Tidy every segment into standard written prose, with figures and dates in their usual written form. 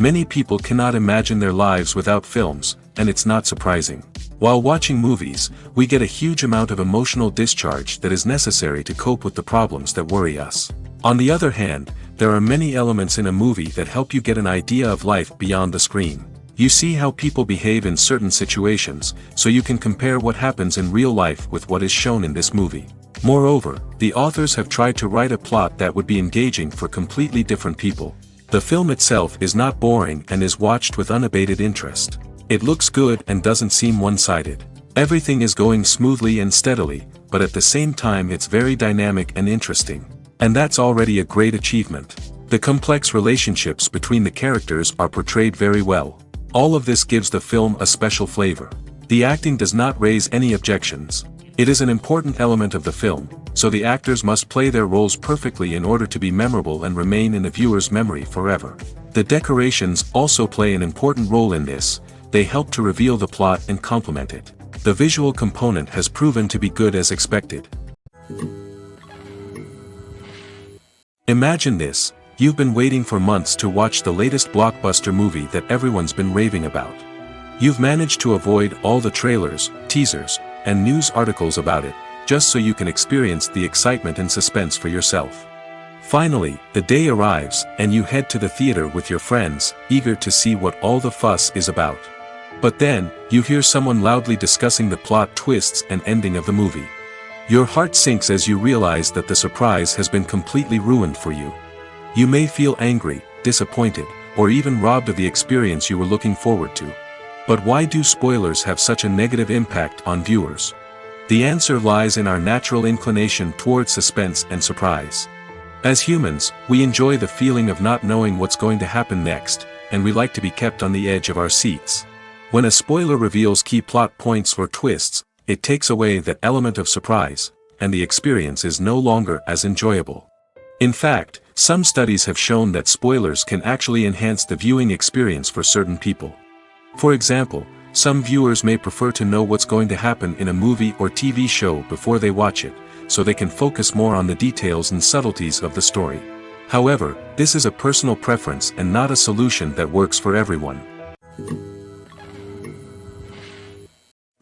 Many people cannot imagine their lives without films, and it's not surprising. While watching movies, we get a huge amount of emotional discharge that is necessary to cope with the problems that worry us. On the other hand, there are many elements in a movie that help you get an idea of life beyond the screen. You see how people behave in certain situations, so you can compare what happens in real life with what is shown in this movie. Moreover, the authors have tried to write a plot that would be engaging for completely different people. The film itself is not boring and is watched with unabated interest. It looks good and doesn't seem one-sided. Everything is going smoothly and steadily, but at the same time it's very dynamic and interesting. And that's already a great achievement. The complex relationships between the characters are portrayed very well. All of this gives the film a special flavor. The acting does not raise any objections. It is an important element of the film, so the actors must play their roles perfectly in order to be memorable and remain in the viewer's memory forever. The decorations also play an important role in this. They help to reveal the plot and complement it. The visual component has proven to be good as expected. Imagine this, you've been waiting for months to watch the latest blockbuster movie that everyone's been raving about. You've managed to avoid all the trailers, teasers, and news articles about it, just so you can experience the excitement and suspense for yourself. Finally, the day arrives, and you head to the theater with your friends, eager to see what all the fuss is about. But then, you hear someone loudly discussing the plot twists and ending of the movie. Your heart sinks as you realize that the surprise has been completely ruined for you. You may feel angry, disappointed, or even robbed of the experience you were looking forward to. But why do spoilers have such a negative impact on viewers? The answer lies in our natural inclination towards suspense and surprise. As humans, we enjoy the feeling of not knowing what's going to happen next, and we like to be kept on the edge of our seats. When a spoiler reveals key plot points or twists, it takes away that element of surprise, and the experience is no longer as enjoyable. In fact, some studies have shown that spoilers can actually enhance the viewing experience for certain people. For example, some viewers may prefer to know what's going to happen in a movie or TV show before they watch it, so they can focus more on the details and subtleties of the story. However, this is a personal preference and not a solution that works for everyone.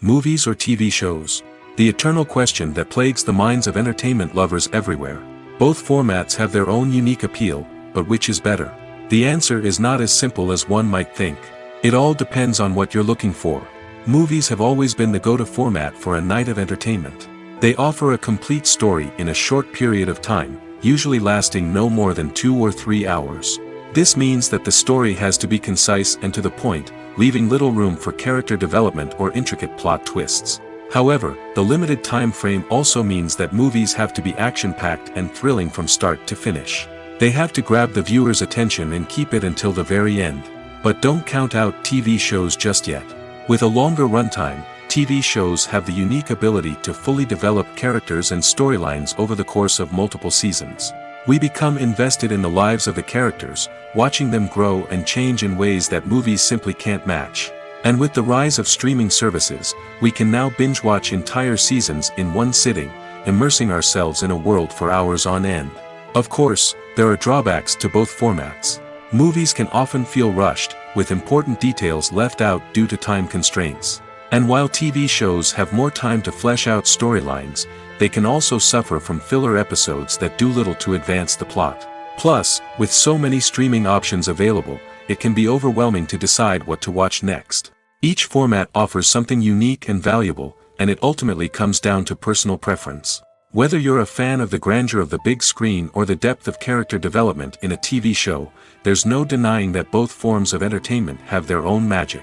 Movies or TV shows? The eternal question that plagues the minds of entertainment lovers everywhere. Both formats have their own unique appeal, but which is better? The answer is not as simple as one might think. It all depends on what you're looking for. Movies have always been the go-to format for a night of entertainment. They offer a complete story in a short period of time, usually lasting no more than 2 or 3 hours. This means that the story has to be concise and to the point, leaving little room for character development or intricate plot twists. However, the limited time frame also means that movies have to be action-packed and thrilling from start to finish. They have to grab the viewer's attention and keep it until the very end. But don't count out TV shows just yet. With a longer runtime, TV shows have the unique ability to fully develop characters and storylines over the course of multiple seasons. We become invested in the lives of the characters, watching them grow and change in ways that movies simply can't match. And with the rise of streaming services, we can now binge-watch entire seasons in one sitting, immersing ourselves in a world for hours on end. Of course, there are drawbacks to both formats. Movies can often feel rushed, with important details left out due to time constraints. And while TV shows have more time to flesh out storylines, they can also suffer from filler episodes that do little to advance the plot. Plus, with so many streaming options available, it can be overwhelming to decide what to watch next. Each format offers something unique and valuable, and it ultimately comes down to personal preference. Whether you're a fan of the grandeur of the big screen or the depth of character development in a TV show, there's no denying that both forms of entertainment have their own magic.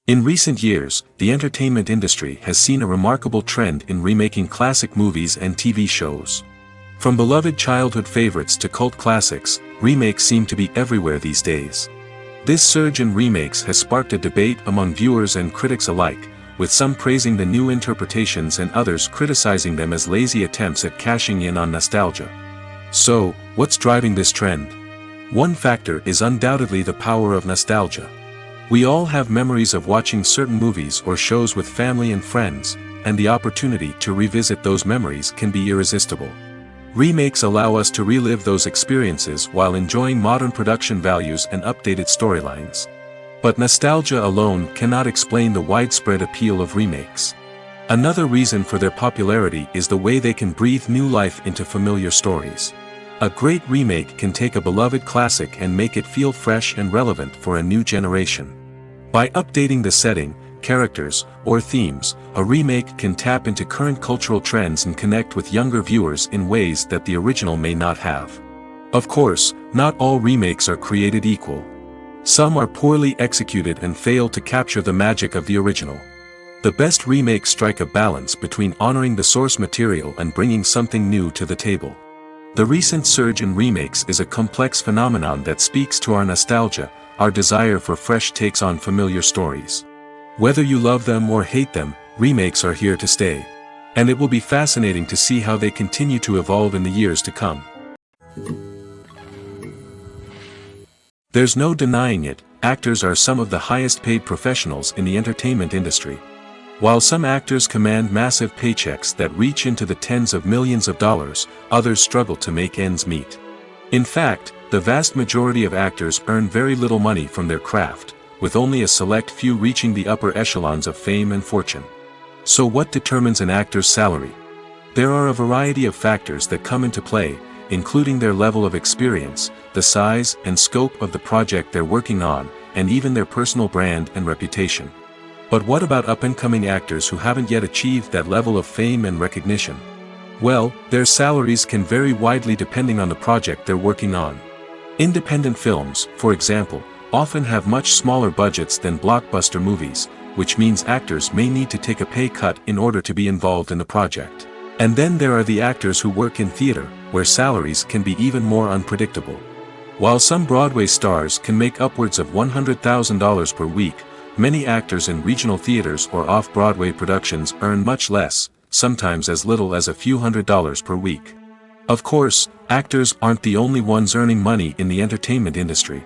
In recent years, the entertainment industry has seen a remarkable trend in remaking classic movies and TV shows. From beloved childhood favorites to cult classics, remakes seem to be everywhere these days. This surge in remakes has sparked a debate among viewers and critics alike, with some praising the new interpretations and others criticizing them as lazy attempts at cashing in on nostalgia. So, what's driving this trend? One factor is undoubtedly the power of nostalgia. We all have memories of watching certain movies or shows with family and friends, and the opportunity to revisit those memories can be irresistible. Remakes allow us to relive those experiences while enjoying modern production values and updated storylines. But nostalgia alone cannot explain the widespread appeal of remakes. Another reason for their popularity is the way they can breathe new life into familiar stories. A great remake can take a beloved classic and make it feel fresh and relevant for a new generation. By updating the setting, characters, or themes, a remake can tap into current cultural trends and connect with younger viewers in ways that the original may not have. Of course, not all remakes are created equal. Some are poorly executed and fail to capture the magic of the original. The best remakes strike a balance between honoring the source material and bringing something new to the table. The recent surge in remakes is a complex phenomenon that speaks to our nostalgia, our desire for fresh takes on familiar stories. Whether you love them or hate them, remakes are here to stay. And it will be fascinating to see how they continue to evolve in the years to come. There's no denying it, actors are some of the highest paid professionals in the entertainment industry. While some actors command massive paychecks that reach into the tens of millions of dollars, others struggle to make ends meet. In fact, the vast majority of actors earn very little money from their craft, with only a select few reaching the upper echelons of fame and fortune. So what determines an actor's salary? There are a variety of factors that come into play, including their level of experience, the size and scope of the project they're working on, and even their personal brand and reputation. But what about up-and-coming actors who haven't yet achieved that level of fame and recognition? Well, their salaries can vary widely depending on the project they're working on. Independent films, for example, often have much smaller budgets than blockbuster movies, which means actors may need to take a pay cut in order to be involved in the project. And then there are the actors who work in theater, where salaries can be even more unpredictable. While some Broadway stars can make upwards of $100,000 per week, many actors in regional theaters or off-Broadway productions earn much less, sometimes as little as a few $100s per week. Of course, actors aren't the only ones earning money in the entertainment industry.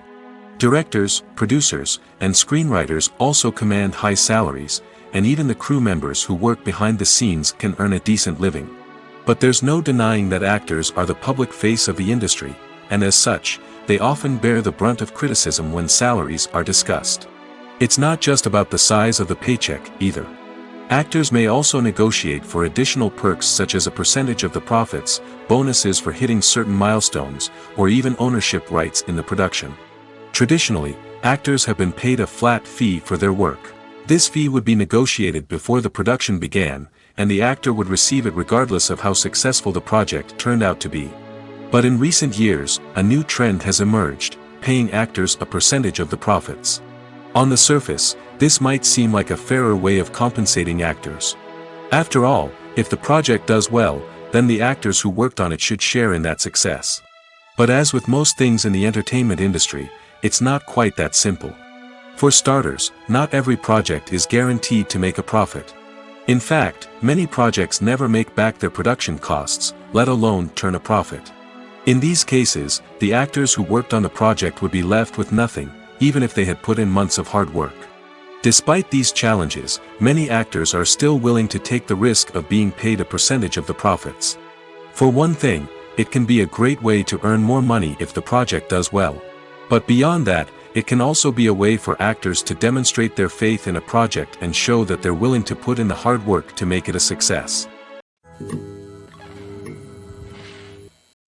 Directors, producers, and screenwriters also command high salaries, and even the crew members who work behind the scenes can earn a decent living. But there's no denying that actors are the public face of the industry, and as such, they often bear the brunt of criticism when salaries are discussed. It's not just about the size of the paycheck, either. Actors may also negotiate for additional perks such as a percentage of the profits, bonuses for hitting certain milestones, or even ownership rights in the production. Traditionally, actors have been paid a flat fee for their work. This fee would be negotiated before the production began, and the actor would receive it regardless of how successful the project turned out to be. But in recent years, a new trend has emerged, paying actors a percentage of the profits. On the surface, this might seem like a fairer way of compensating actors. After all, if the project does well, then the actors who worked on it should share in that success. But as with most things in the entertainment industry, it's not quite that simple. For starters, not every project is guaranteed to make a profit. In fact, many projects never make back their production costs, let alone turn a profit. In these cases, the actors who worked on the project would be left with nothing, even if they had put in months of hard work. Despite these challenges, many actors are still willing to take the risk of being paid a percentage of the profits. For one thing, it can be a great way to earn more money if the project does well. But beyond that, it can also be a way for actors to demonstrate their faith in a project and show that they're willing to put in the hard work to make it a success.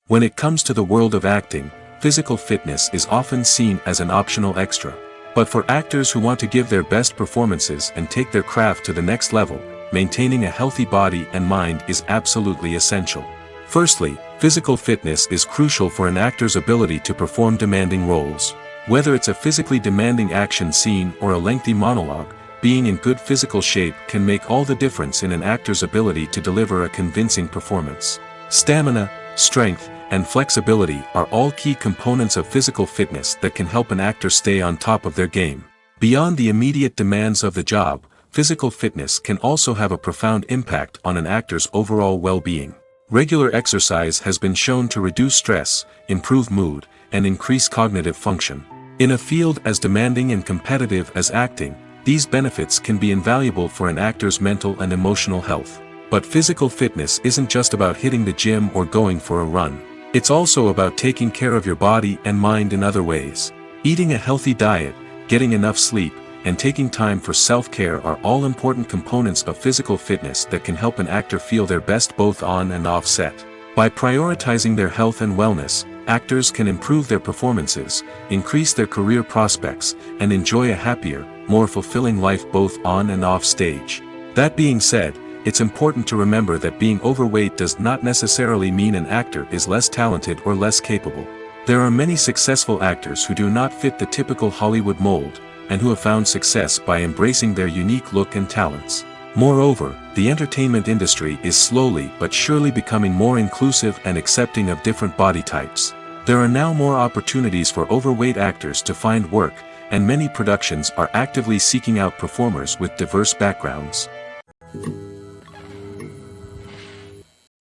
When it comes to the world of acting, physical fitness is often seen as an optional extra. But for actors who want to give their best performances and take their craft to the next level, maintaining a healthy body and mind is absolutely essential. Firstly, physical fitness is crucial for an actor's ability to perform demanding roles. Whether it's a physically demanding action scene or a lengthy monologue, being in good physical shape can make all the difference in an actor's ability to deliver a convincing performance. Stamina, strength, and flexibility are all key components of physical fitness that can help an actor stay on top of their game. Beyond the immediate demands of the job, physical fitness can also have a profound impact on an actor's overall well-being. Regular exercise has been shown to reduce stress, improve mood, and increase cognitive function. In a field as demanding and competitive as acting, these benefits can be invaluable for an actor's mental and emotional health. But physical fitness isn't just about hitting the gym or going for a run. It's also about taking care of your body and mind in other ways. Eating a healthy diet, getting enough sleep, and taking time for self-care are all important components of physical fitness that can help an actor feel their best both on and off set. By prioritizing their health and wellness, actors can improve their performances, increase their career prospects, and enjoy a happier, more fulfilling life both on and off stage. That being said, it's important to remember that being overweight does not necessarily mean an actor is less talented or less capable. There are many successful actors who do not fit the typical Hollywood mold, and who have found success by embracing their unique look and talents. Moreover, the entertainment industry is slowly but surely becoming more inclusive and accepting of different body types. There are now more opportunities for overweight actors to find work, and many productions are actively seeking out performers with diverse backgrounds.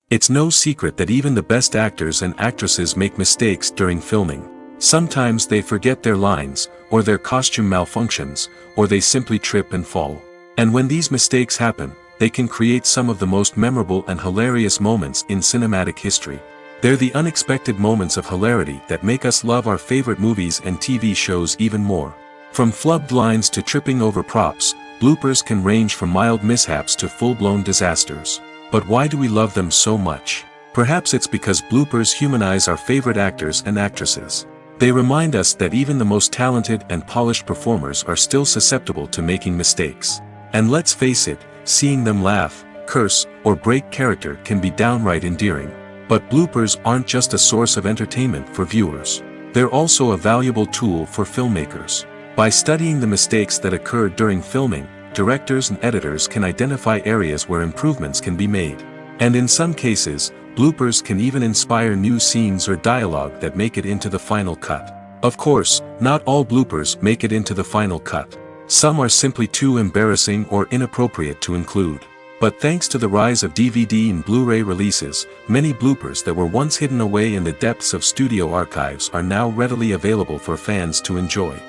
It's no secret that even the best actors and actresses make mistakes during filming. Sometimes they forget their lines, or their costume malfunctions, or they simply trip and fall. And when these mistakes happen, they can create some of the most memorable and hilarious moments in cinematic history. They're the unexpected moments of hilarity that make us love our favorite movies and TV shows even more. From flubbed lines to tripping over props, bloopers can range from mild mishaps to full-blown disasters. But why do we love them so much? Perhaps it's because bloopers humanize our favorite actors and actresses. They remind us that even the most talented and polished performers are still susceptible to making mistakes. And let's face it, seeing them laugh, curse, or break character can be downright endearing. But bloopers aren't just a source of entertainment for viewers. They're also a valuable tool for filmmakers. By studying the mistakes that occurred during filming, directors and editors can identify areas where improvements can be made. And in some cases, bloopers can even inspire new scenes or dialogue that make it into the final cut. Of course, not all bloopers make it into the final cut. Some are simply too embarrassing or inappropriate to include. But thanks to the rise of DVD and Blu-ray releases, many bloopers that were once hidden away in the depths of studio archives are now readily available for fans to enjoy.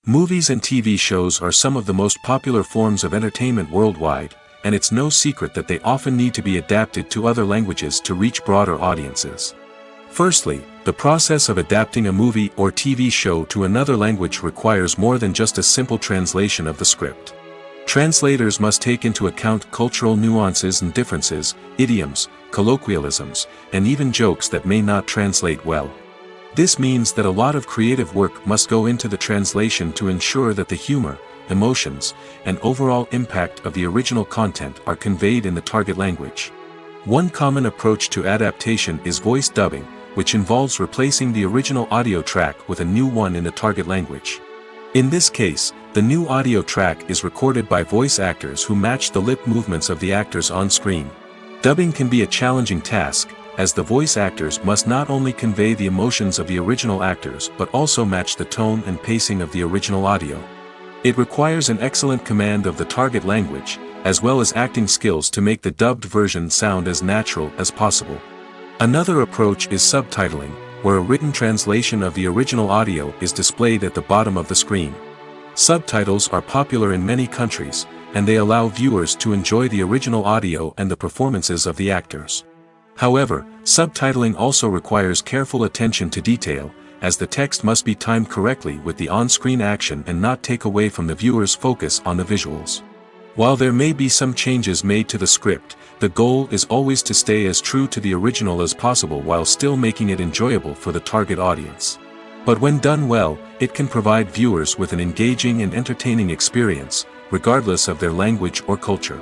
Movies and TV shows are some of the most popular forms of entertainment worldwide, and it's no secret that they often need to be adapted to other languages to reach broader audiences. Firstly, the process of adapting a movie or TV show to another language requires more than just a simple translation of the script. Translators must take into account cultural nuances and differences, idioms, colloquialisms, and even jokes that may not translate well. This means that a lot of creative work must go into the translation to ensure that the humor, emotions, and overall impact of the original content are conveyed in the target language. One common approach to adaptation is voice dubbing, which involves replacing the original audio track with a new one in the target language. In this case, the new audio track is recorded by voice actors who match the lip movements of the actors on screen. Dubbing can be a challenging task, as the voice actors must not only convey the emotions of the original actors but also match the tone and pacing of the original audio. It requires an excellent command of the target language, as well as acting skills to make the dubbed version sound as natural as possible. Another approach is subtitling, where a written translation of the original audio is displayed at the bottom of the screen. Subtitles are popular in many countries, and they allow viewers to enjoy the original audio and the performances of the actors. However, subtitling also requires careful attention to detail, as the text must be timed correctly with the on-screen action and not take away from the viewer's focus on the visuals. While there may be some changes made to the script, the goal is always to stay as true to the original as possible while still making it enjoyable for the target audience. But when done well, it can provide viewers with an engaging and entertaining experience, regardless of their language or culture.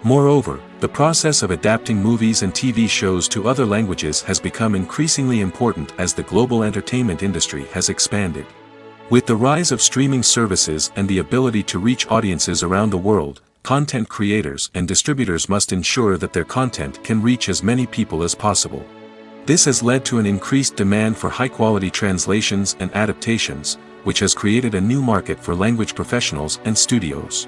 Moreover, the process of adapting movies and TV shows to other languages has become increasingly important as the global entertainment industry has expanded. With the rise of streaming services and the ability to reach audiences around the world, content creators and distributors must ensure that their content can reach as many people as possible. This has led to an increased demand for high-quality translations and adaptations, which has created a new market for language professionals and studios.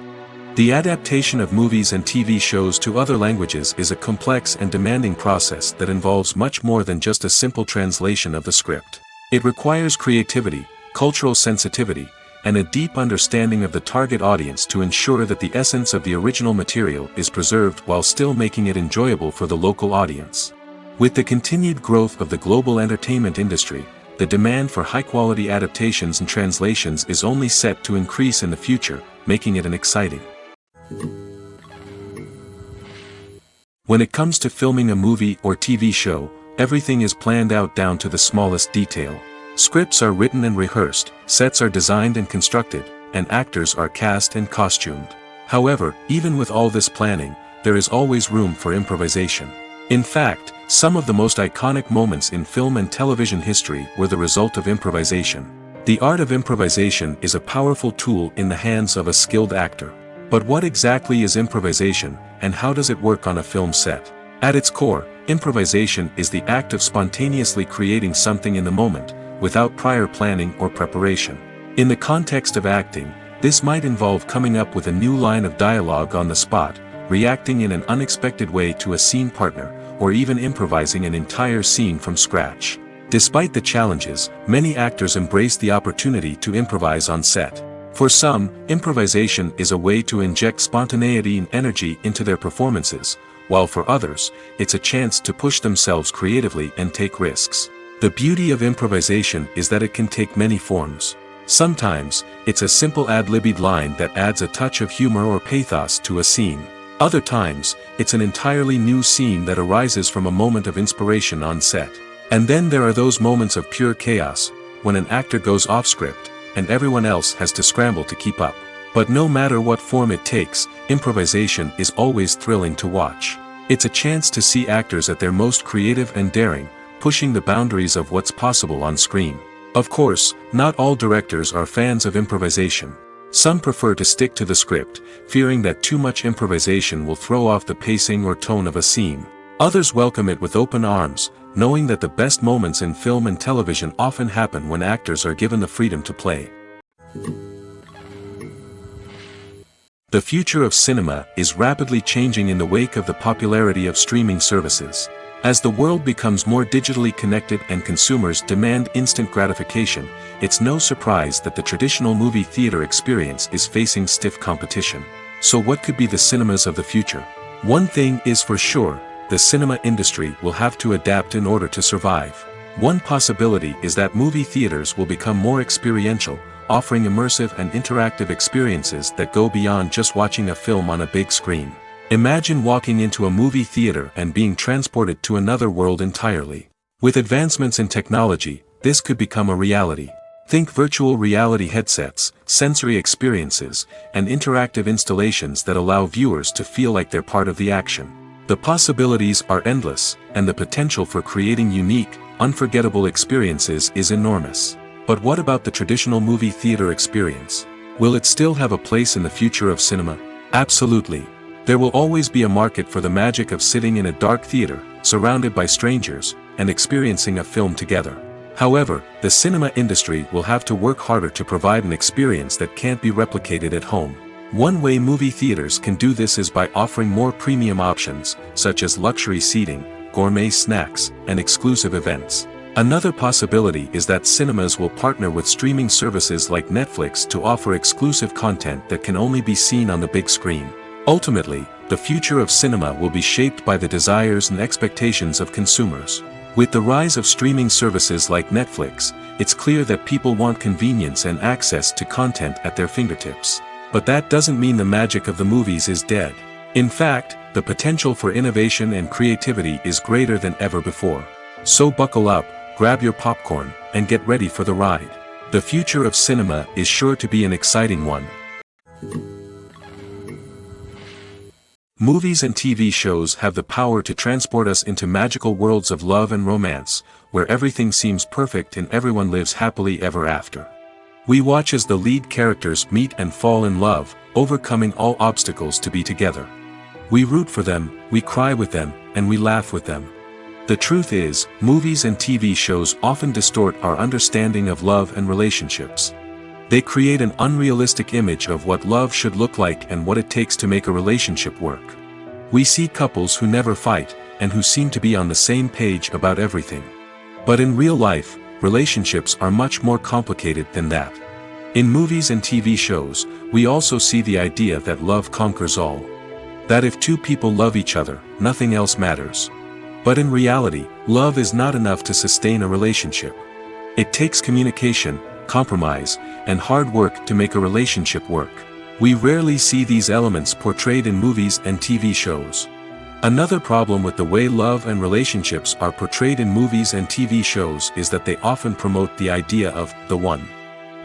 The adaptation of movies and TV shows to other languages is a complex and demanding process that involves much more than just a simple translation of the script. It requires creativity, cultural sensitivity, and a deep understanding of the target audience to ensure that the essence of the original material is preserved while still making it enjoyable for the local audience. With the continued growth of the global entertainment industry, the demand for high-quality adaptations and translations is only set to increase in the future, making it an exciting. When it comes to filming a movie or TV show, everything is planned out down to the smallest detail. Scripts are written and rehearsed, sets are designed and constructed, and actors are cast and costumed. However, even with all this planning, there is always room for improvisation. In fact, some of the most iconic moments in film and television history were the result of improvisation. The art of improvisation is a powerful tool in the hands of a skilled actor. But what exactly is improvisation, and how does it work on a film set? At its core, improvisation is the act of spontaneously creating something in the moment, without prior planning or preparation. In the context of acting, this might involve coming up with a new line of dialogue on the spot, reacting in an unexpected way to a scene partner, or even improvising an entire scene from scratch. Despite the challenges, many actors embrace the opportunity to improvise on set. For some, improvisation is a way to inject spontaneity and energy into their performances, while for others, it's a chance to push themselves creatively and take risks. The beauty of improvisation is that it can take many forms. Sometimes, it's a simple ad-libbed line that adds a touch of humor or pathos to a scene. Other times, it's an entirely new scene that arises from a moment of inspiration on set. And then there are those moments of pure chaos, when an actor goes off script, and everyone else has to scramble to keep up. But no matter what form it takes, improvisation is always thrilling to watch. It's a chance to see actors at their most creative and daring, pushing the boundaries of what's possible on screen. Of course, not all directors are fans of improvisation. Some prefer to stick to the script, fearing that too much improvisation will throw off the pacing or tone of a scene. Others welcome it with open arms, knowing that the best moments in film and television often happen when actors are given the freedom to play. The future of cinema is rapidly changing in the wake of the popularity of streaming services. As the world becomes more digitally connected and consumers demand instant gratification, it's no surprise that the traditional movie theater experience is facing stiff competition. So what could be the cinemas of the future? One thing is for sure, the cinema industry will have to adapt in order to survive. One possibility is that movie theaters will become more experiential, offering immersive and interactive experiences that go beyond just watching a film on a big screen. Imagine walking into a movie theater and being transported to another world entirely. With advancements in technology, this could become a reality. Think virtual reality headsets, sensory experiences, and interactive installations that allow viewers to feel like they're part of the action. The possibilities are endless, and the potential for creating unique, unforgettable experiences is enormous. But what about the traditional movie theater experience? Will it still have a place in the future of cinema? Absolutely. There will always be a market for the magic of sitting in a dark theater, surrounded by strangers, and experiencing a film together. However, the cinema industry will have to work harder to provide an experience that can't be replicated at home. One way movie theaters can do this is by offering more premium options, such as luxury seating, gourmet snacks, and exclusive events. Another possibility is that cinemas will partner with streaming services like Netflix to offer exclusive content that can only be seen on the big screen. Ultimately, the future of cinema will be shaped by the desires and expectations of consumers. With the rise of streaming services like Netflix, it's clear that people want convenience and access to content at their fingertips. But that doesn't mean the magic of the movies is dead. In fact, the potential for innovation and creativity is greater than ever before. So buckle up, grab your popcorn, and get ready for the ride. The future of cinema is sure to be an exciting one. Movies and TV shows have the power to transport us into magical worlds of love and romance, where everything seems perfect and everyone lives happily ever after. We watch as the lead characters meet and fall in love, overcoming all obstacles to be together. We root for them, we cry with them, and we laugh with them. The truth is, movies and TV shows often distort our understanding of love and relationships. They create an unrealistic image of what love should look like and what it takes to make a relationship work. We see couples who never fight, and who seem to be on the same page about everything. But in real life, relationships are much more complicated than that. In movies and TV shows, we also see the idea that love conquers all. That if two people love each other, nothing else matters. But in reality, love is not enough to sustain a relationship. It takes communication, compromise, and hard work to make a relationship work. We rarely see these elements portrayed in movies and TV shows. Another problem with the way love and relationships are portrayed in movies and TV shows is that they often promote the idea of the one.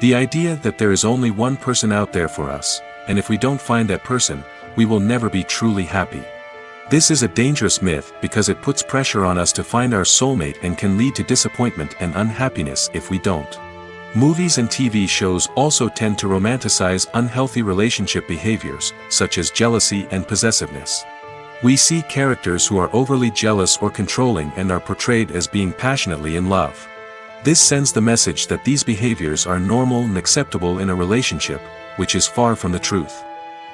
The idea that there is only one person out there for us, and if we don't find that person, we will never be truly happy. This is a dangerous myth because it puts pressure on us to find our soulmate and can lead to disappointment and unhappiness if we don't. Movies and TV shows also tend to romanticize unhealthy relationship behaviors, such as jealousy and possessiveness. We see characters who are overly jealous or controlling and are portrayed as being passionately in love. This sends the message that these behaviors are normal and acceptable in a relationship, which is far from the truth.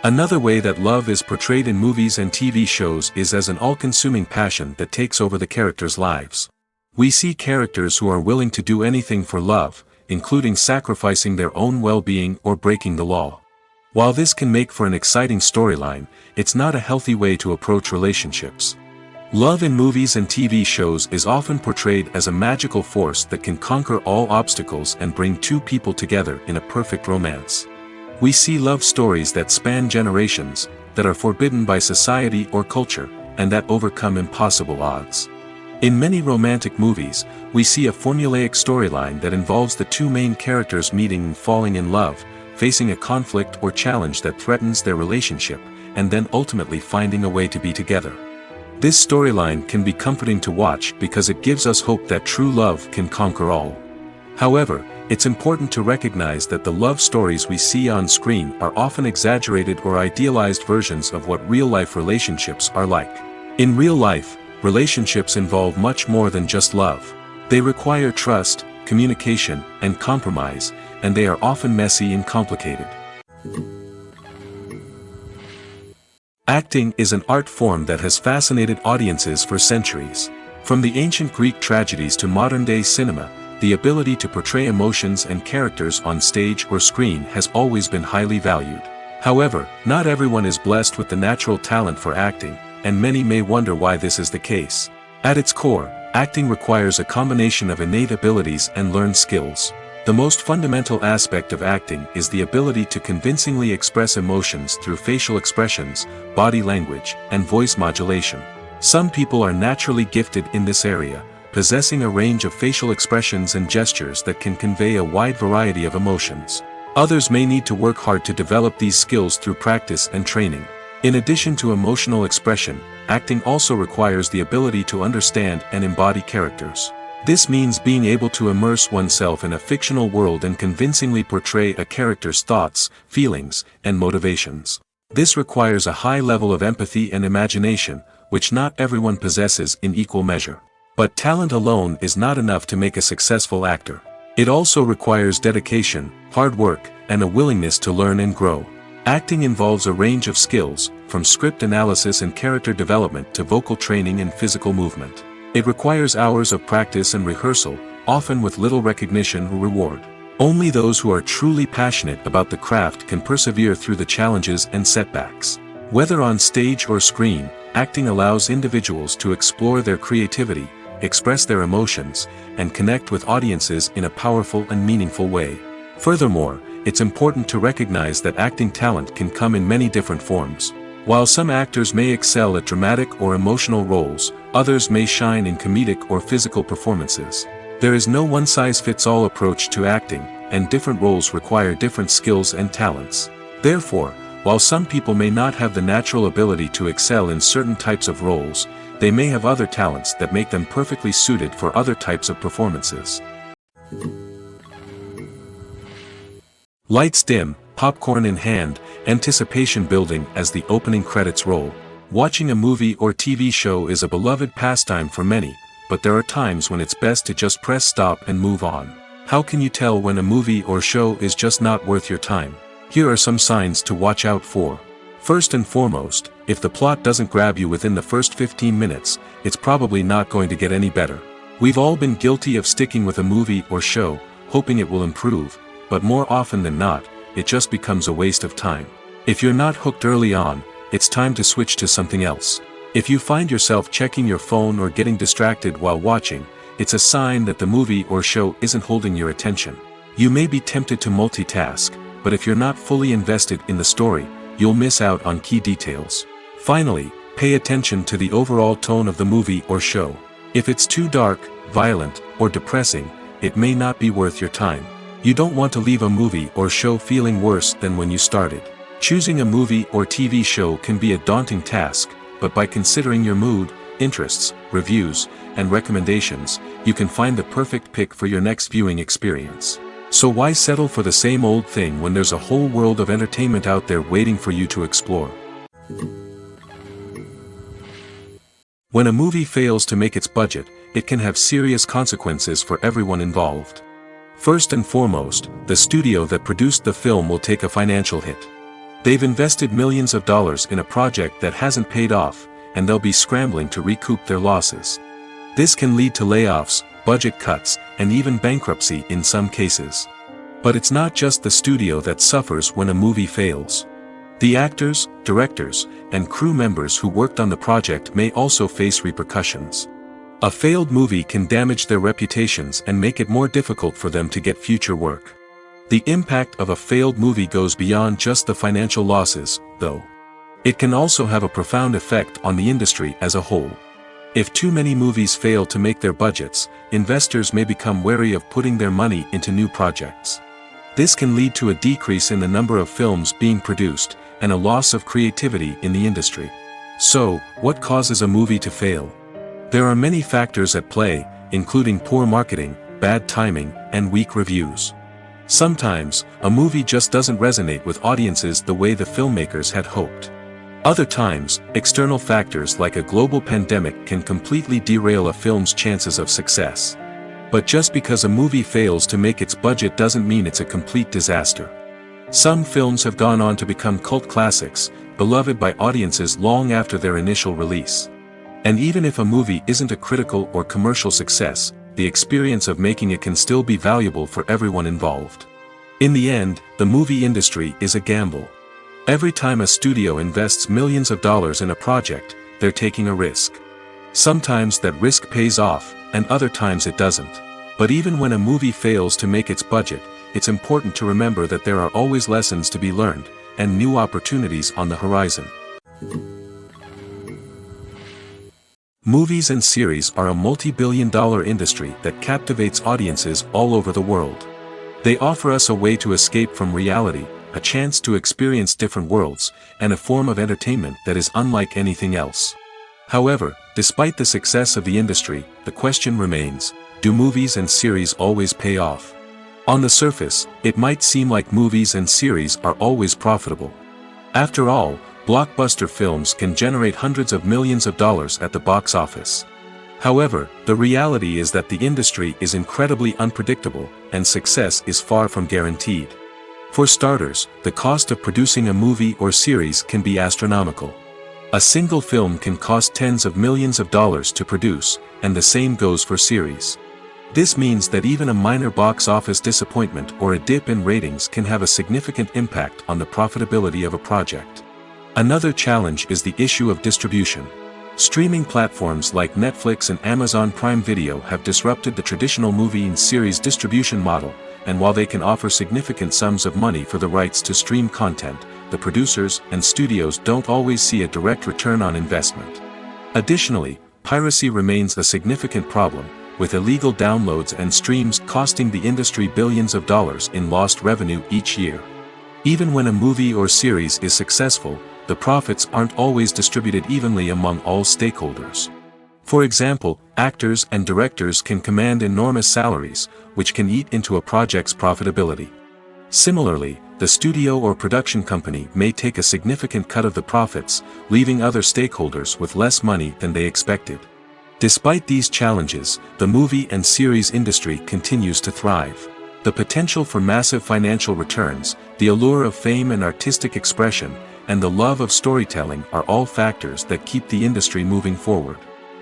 Another way that love is portrayed in movies and TV shows is as an all-consuming passion that takes over the characters' lives. We see characters who are willing to do anything for love, including sacrificing their own well-being or breaking the law. While this can make for an exciting storyline, it's not a healthy way to approach relationships. Love in movies and TV shows is often portrayed as a magical force that can conquer all obstacles and bring two people together in a perfect romance. We see love stories that span generations, that are forbidden by society or culture, and that overcome impossible odds. In many romantic movies, we see a formulaic storyline that involves the two main characters meeting and falling in love, facing a conflict or challenge that threatens their relationship, and then ultimately finding a way to be together. This storyline can be comforting to watch because it gives us hope that true love can conquer all. However, it's important to recognize that the love stories we see on screen are often exaggerated or idealized versions of what real-life relationships are like. In real life, relationships involve much more than just love. They require trust, communication, and compromise, and they are often messy and complicated. Acting is an art form that has fascinated audiences for centuries. From the ancient Greek tragedies to modern-day cinema, the ability to portray emotions and characters on stage or screen has always been highly valued. However, not everyone is blessed with the natural talent for acting, and many may wonder why this is the case. At its core, acting requires a combination of innate abilities and learned skills. The most fundamental aspect of acting is the ability to convincingly express emotions through facial expressions, body language, and voice modulation. Some people are naturally gifted in this area, possessing a range of facial expressions and gestures that can convey a wide variety of emotions. Others may need to work hard to develop these skills through practice and training. In addition to emotional expression, acting also requires the ability to understand and embody characters. This means being able to immerse oneself in a fictional world and convincingly portray a character's thoughts, feelings, and motivations. This requires a high level of empathy and imagination, which not everyone possesses in equal measure. But talent alone is not enough to make a successful actor. It also requires dedication, hard work, and a willingness to learn and grow. Acting involves a range of skills, from script analysis and character development to vocal training and physical movement. It requires hours of practice and rehearsal, often with little recognition or reward. Only those who are truly passionate about the craft can persevere through the challenges and setbacks. Whether on stage or screen, acting allows individuals to explore their creativity, express their emotions, and connect with audiences in a powerful and meaningful way. Furthermore, it's important to recognize that acting talent can come in many different forms. While some actors may excel at dramatic or emotional roles, others may shine in comedic or physical performances. There is no one-size-fits-all approach to acting, and different roles require different skills and talents. Therefore, while some people may not have the natural ability to excel in certain types of roles, they may have other talents that make them perfectly suited for other types of performances. Lights dim, popcorn in hand, anticipation building as the opening credits roll. Watching a movie or TV show is a beloved pastime for many, but there are times when it's best to just press stop and move on. How can you tell when a movie or show is just not worth your time? Here are some signs to watch out for. First and foremost, if the plot doesn't grab you within the first 15 minutes, it's probably not going to get any better. We've all been guilty of sticking with a movie or show, hoping it will improve, but more often than not, it just becomes a waste of time. If you're not hooked early on, it's time to switch to something else. If you find yourself checking your phone or getting distracted while watching, it's a sign that the movie or show isn't holding your attention. You may be tempted to multitask, but if you're not fully invested in the story, you'll miss out on key details. Finally, pay attention to the overall tone of the movie or show. If it's too dark, violent, or depressing, it may not be worth your time. You don't want to leave a movie or show feeling worse than when you started. Choosing a movie or TV show can be a daunting task, but by considering your mood, interests, reviews, and recommendations, you can find the perfect pick for your next viewing experience. So why settle for the same old thing when there's a whole world of entertainment out there waiting for you to explore? When a movie fails to make its budget, it can have serious consequences for everyone involved. First and foremost, the studio that produced the film will take a financial hit. They've invested millions of dollars in a project that hasn't paid off, and they'll be scrambling to recoup their losses. This can lead to layoffs, budget cuts, and even bankruptcy in some cases. But it's not just the studio that suffers when a movie fails. The actors, directors, and crew members who worked on the project may also face repercussions. A failed movie can damage their reputations and make it more difficult for them to get future work. The impact of a failed movie goes beyond just the financial losses, though. It can also have a profound effect on the industry as a whole. If too many movies fail to make their budgets, investors may become wary of putting their money into new projects. This can lead to a decrease in the number of films being produced, and a loss of creativity in the industry. So, what causes a movie to fail? There are many factors at play, including poor marketing, bad timing, and weak reviews. Sometimes, a movie just doesn't resonate with audiences the way the filmmakers had hoped. Other times, external factors like a global pandemic can completely derail a film's chances of success. But just because a movie fails to make its budget doesn't mean it's a complete disaster. Some films have gone on to become cult classics, beloved by audiences long after their initial release. And even if a movie isn't a critical or commercial success, the experience of making it can still be valuable for everyone involved. In the end, the movie industry is a gamble. Every time a studio invests millions of dollars in a project, they're taking a risk. Sometimes that risk pays off, and other times it doesn't. But even when a movie fails to make its budget, it's important to remember that there are always lessons to be learned, and new opportunities on the horizon. Movies and series are a multi-billion-dollar industry that captivates audiences all over the world. They offer us a way to escape from reality, a chance to experience different worlds, and a form of entertainment that is unlike anything else. However, despite the success of the industry, the question remains, do movies and series always pay off? On the surface, it might seem like movies and series are always profitable. After all, blockbuster films can generate hundreds of millions of dollars at the box office. However, the reality is that the industry is incredibly unpredictable, and success is far from guaranteed. For starters, the cost of producing a movie or series can be astronomical. A single film can cost tens of millions of dollars to produce, and the same goes for series. This means that even a minor box office disappointment or a dip in ratings can have a significant impact on the profitability of a project. Another challenge is the issue of distribution. Streaming platforms like Netflix and Amazon Prime Video have disrupted the traditional movie and series distribution model, and while they can offer significant sums of money for the rights to stream content, the producers and studios don't always see a direct return on investment. Additionally, piracy remains a significant problem, with illegal downloads and streams costing the industry billions of dollars in lost revenue each year. Even when a movie or series is successful, the profits aren't always distributed evenly among all stakeholders. For example, actors and directors can command enormous salaries, which can eat into a project's profitability. Similarly, the studio or production company may take a significant cut of the profits, leaving other stakeholders with less money than they expected. Despite these challenges, the movie and series industry continues to thrive. The potential for massive financial returns, the allure of fame and artistic expression, and the love of storytelling are all factors that keep the industry moving forward.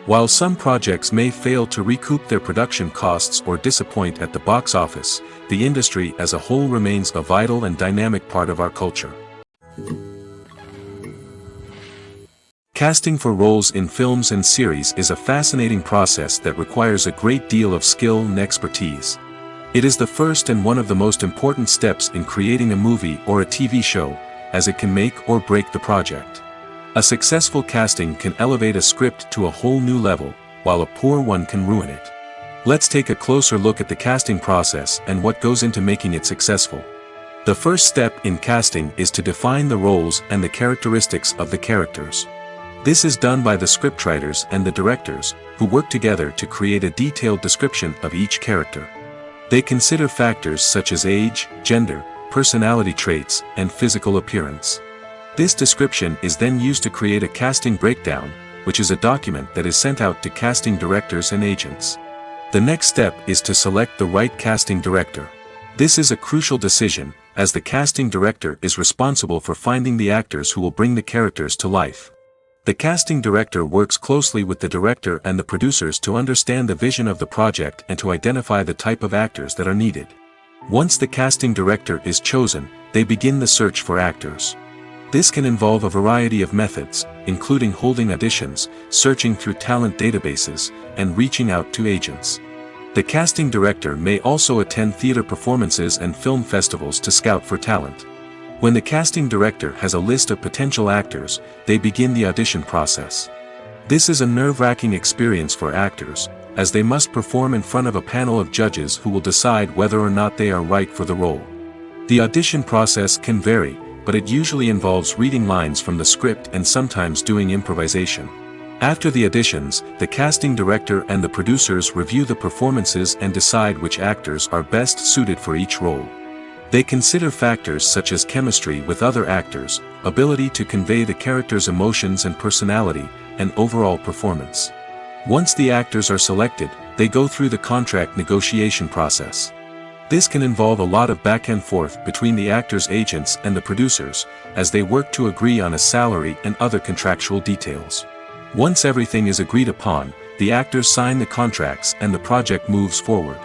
While some projects may fail to recoup their production costs or disappoint at the box office, the industry as a whole remains a vital and dynamic part of our culture. Casting for roles in films and series is a fascinating process that requires a great deal of skill and expertise. It is the first and one of the most important steps in creating a movie or a TV show, as it can make or break the project. A successful casting can elevate a script to a whole new level, while a poor one can ruin it. Let's take a closer look at the casting process and what goes into making it successful. The first step in casting is to define the roles and the characteristics of the characters. This is done by the scriptwriters and the directors, who work together to create a detailed description of each character. They consider factors such as age, gender, personality traits, and physical appearance. This description is then used to create a casting breakdown, which is a document that is sent out to casting directors and agents. The next step is to select the right casting director. This is a crucial decision, as the casting director is responsible for finding the actors who will bring the characters to life. The casting director works closely with the director and the producers to understand the vision of the project and to identify the type of actors that are needed. Once the casting director is chosen, they begin the search for actors. This can involve a variety of methods, including holding auditions, searching through talent databases, and reaching out to agents. The casting director may also attend theater performances and film festivals to scout for talent. When the casting director has a list of potential actors, they begin the audition process. This is a nerve-wracking experience for actors, as they must perform in front of a panel of judges who will decide whether or not they are right for the role. The audition process can vary, but it usually involves reading lines from the script and sometimes doing improvisation. After the auditions, the casting director and the producers review the performances and decide which actors are best suited for each role. They consider factors such as chemistry with other actors, ability to convey the character's emotions and personality, and overall performance. Once the actors are selected, they go through the contract negotiation process. This can involve a lot of back and forth between the actors' agents and the producers, as they work to agree on a salary and other contractual details. Once everything is agreed upon, the actors sign the contracts and the project moves forward.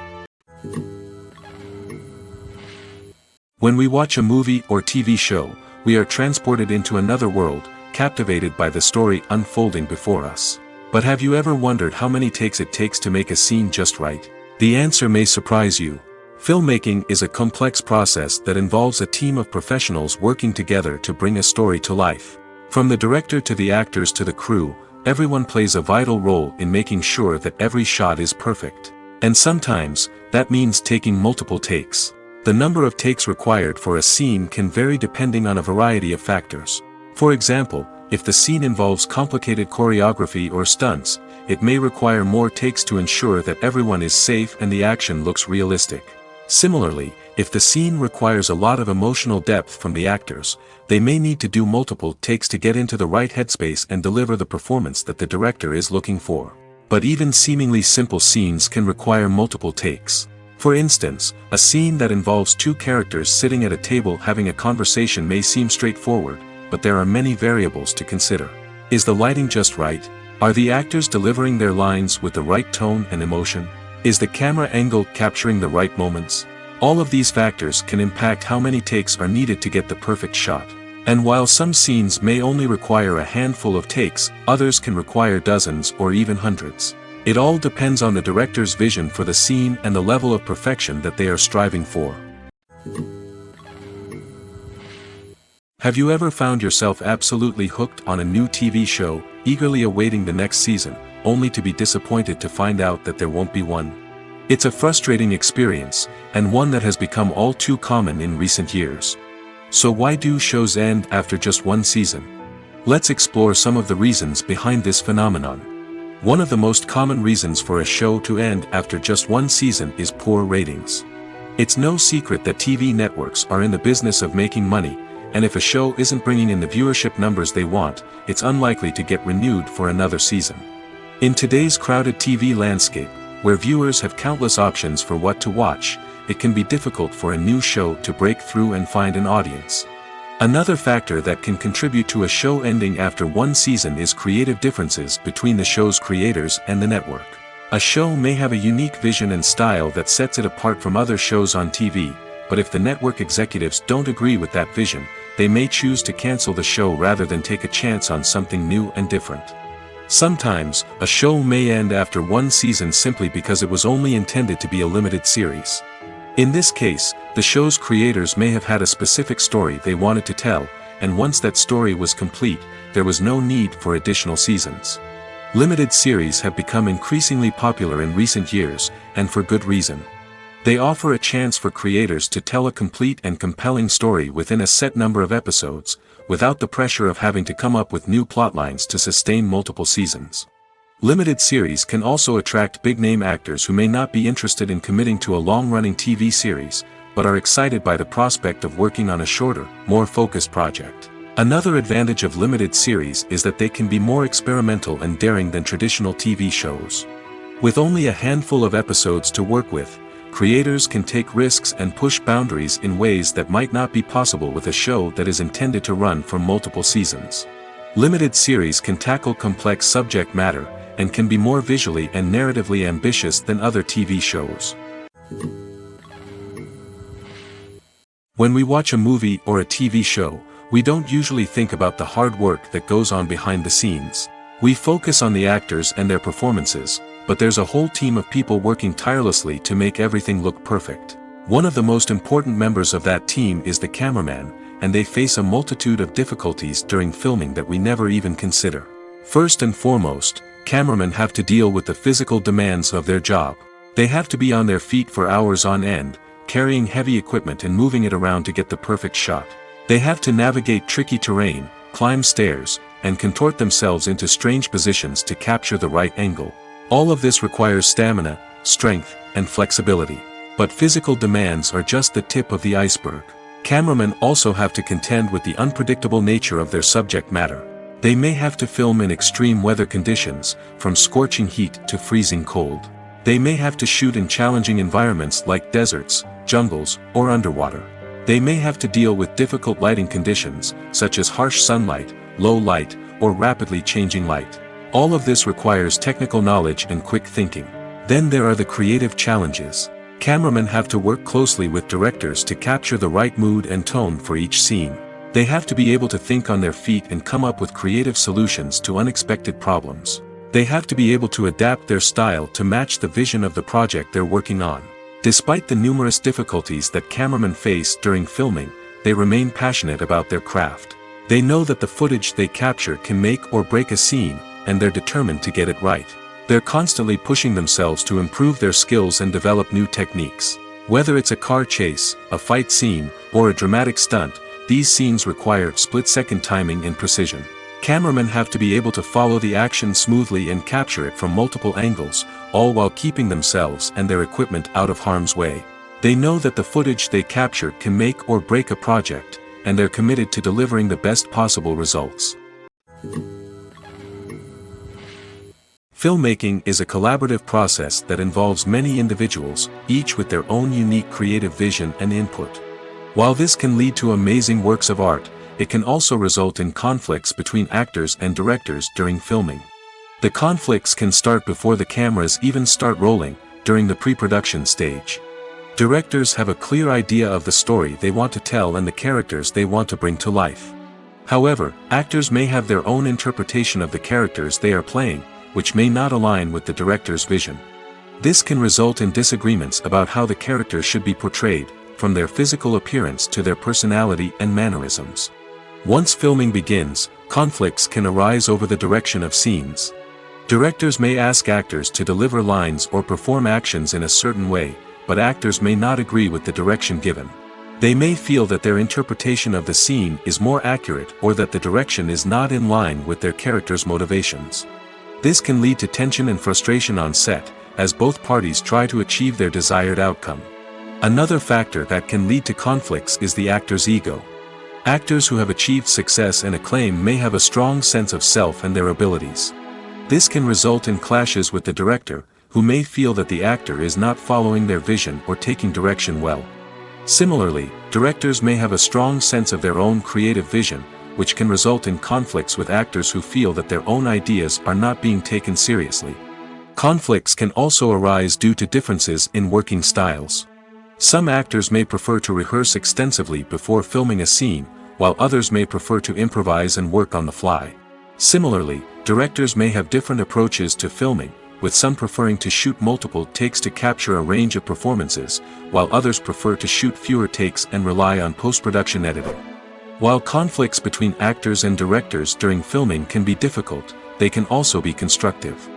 When we watch a movie or TV show, we are transported into another world, captivated by the story unfolding before us. But have you ever wondered how many takes it takes to make a scene just right? The answer may surprise you. Filmmaking is a complex process that involves a team of professionals working together to bring a story to life. From the director to the actors to the crew, everyone plays a vital role in making sure that every shot is perfect. And sometimes, that means taking multiple takes. The number of takes required for a scene can vary depending on a variety of factors. For example, if the scene involves complicated choreography or stunts, it may require more takes to ensure that everyone is safe and the action looks realistic. Similarly, if the scene requires a lot of emotional depth from the actors, they may need to do multiple takes to get into the right headspace and deliver the performance that the director is looking for. But even seemingly simple scenes can require multiple takes. For instance, a scene that involves two characters sitting at a table having a conversation may seem straightforward, but there are many variables to consider. Is the lighting just right? Are the actors delivering their lines with the right tone and emotion? Is the camera angle capturing the right moments? All of these factors can impact how many takes are needed to get the perfect shot. And while some scenes may only require a handful of takes, others can require dozens or even hundreds. It all depends on the director's vision for the scene and the level of perfection that they are striving for. Have you ever found yourself absolutely hooked on a new TV show, eagerly awaiting the next season, only to be disappointed to find out that there won't be one? It's a frustrating experience, and one that has become all too common in recent years. So why do shows end after just one season? Let's explore some of the reasons behind this phenomenon. One of the most common reasons for a show to end after just one season is poor ratings. It's no secret that TV networks are in the business of making money, and if a show isn't bringing in the viewership numbers they want, it's unlikely to get renewed for another season. In today's crowded TV landscape, where viewers have countless options for what to watch, it can be difficult for a new show to break through and find an audience. Another factor that can contribute to a show ending after one season is creative differences between the show's creators and the network. A show may have a unique vision and style that sets it apart from other shows on TV, but if the network executives don't agree with that vision, they may choose to cancel the show rather than take a chance on something new and different. Sometimes, a show may end after one season simply because it was only intended to be a limited series. In this case, the show's creators may have had a specific story they wanted to tell, and once that story was complete, there was no need for additional seasons. Limited series have become increasingly popular in recent years, and for good reason. They offer a chance for creators to tell a complete and compelling story within a set number of episodes, without the pressure of having to come up with new plotlines to sustain multiple seasons. Limited series can also attract big-name actors who may not be interested in committing to a long-running TV series, but are excited by the prospect of working on a shorter, more focused project. Another advantage of limited series is that they can be more experimental and daring than traditional TV shows. With only a handful of episodes to work with, creators can take risks and push boundaries in ways that might not be possible with a show that is intended to run for multiple seasons. Limited series can tackle complex subject matter, and can be more visually and narratively ambitious than other TV shows. When we watch a movie or a TV show, we don't usually think about the hard work that goes on behind the scenes. We focus on the actors and their performances, but there's a whole team of people working tirelessly to make everything look perfect. One of the most important members of that team is the cameraman, and they face a multitude of difficulties during filming that we never even consider. First and foremost, cameramen have to deal with the physical demands of their job. They have to be on their feet for hours on end, carrying heavy equipment and moving it around to get the perfect shot. They have to navigate tricky terrain, climb stairs, and contort themselves into strange positions to capture the right angle. All of this requires stamina, strength, and flexibility. But physical demands are just the tip of the iceberg. Cameramen also have to contend with the unpredictable nature of their subject matter. They may have to film in extreme weather conditions, from scorching heat to freezing cold. They may have to shoot in challenging environments like deserts, jungles, or underwater. They may have to deal with difficult lighting conditions, such as harsh sunlight, low light, or rapidly changing light. All of this requires technical knowledge and quick thinking. Then there are the creative challenges. Cameramen have to work closely with directors to capture the right mood and tone for each scene. They have to be able to think on their feet and come up with creative solutions to unexpected problems. They have to be able to adapt their style to match the vision of the project they're working on. Despite the numerous difficulties that cameramen face during filming, they remain passionate about their craft. They know that the footage they capture can make or break a scene, and they're determined to get it right. They're constantly pushing themselves to improve their skills and develop new techniques. Whether it's a car chase, a fight scene, or a dramatic stunt, these scenes require split-second timing and precision. Cameramen have to be able to follow the action smoothly and capture it from multiple angles, all while keeping themselves and their equipment out of harm's way. They know that the footage they capture can make or break a project, and they're committed to delivering the best possible results. Filmmaking is a collaborative process that involves many individuals, each with their own unique creative vision and input. While this can lead to amazing works of art, it can also result in conflicts between actors and directors during filming. The conflicts can start before the cameras even start rolling, during the pre-production stage. Directors have a clear idea of the story they want to tell and the characters they want to bring to life. However, actors may have their own interpretation of the characters they are playing, which may not align with the director's vision. This can result in disagreements about how the characters should be portrayed, from their physical appearance to their personality and mannerisms. Once filming begins, conflicts can arise over the direction of scenes. Directors may ask actors to deliver lines or perform actions in a certain way, but actors may not agree with the direction given. They may feel that their interpretation of the scene is more accurate or that the direction is not in line with their character's motivations. This can lead to tension and frustration on set, as both parties try to achieve their desired outcome. Another factor that can lead to conflicts is the actor's ego. Actors who have achieved success and acclaim may have a strong sense of self and their abilities. This can result in clashes with the director, who may feel that the actor is not following their vision or taking direction well. Similarly, directors may have a strong sense of their own creative vision, which can result in conflicts with actors who feel that their own ideas are not being taken seriously. Conflicts can also arise due to differences in working styles. Some actors may prefer to rehearse extensively before filming a scene, while others may prefer to improvise and work on the fly. Similarly, directors may have different approaches to filming, with some preferring to shoot multiple takes to capture a range of performances, while others prefer to shoot fewer takes and rely on post-production editing. While conflicts between actors and directors during filming can be difficult, they can also be constructive.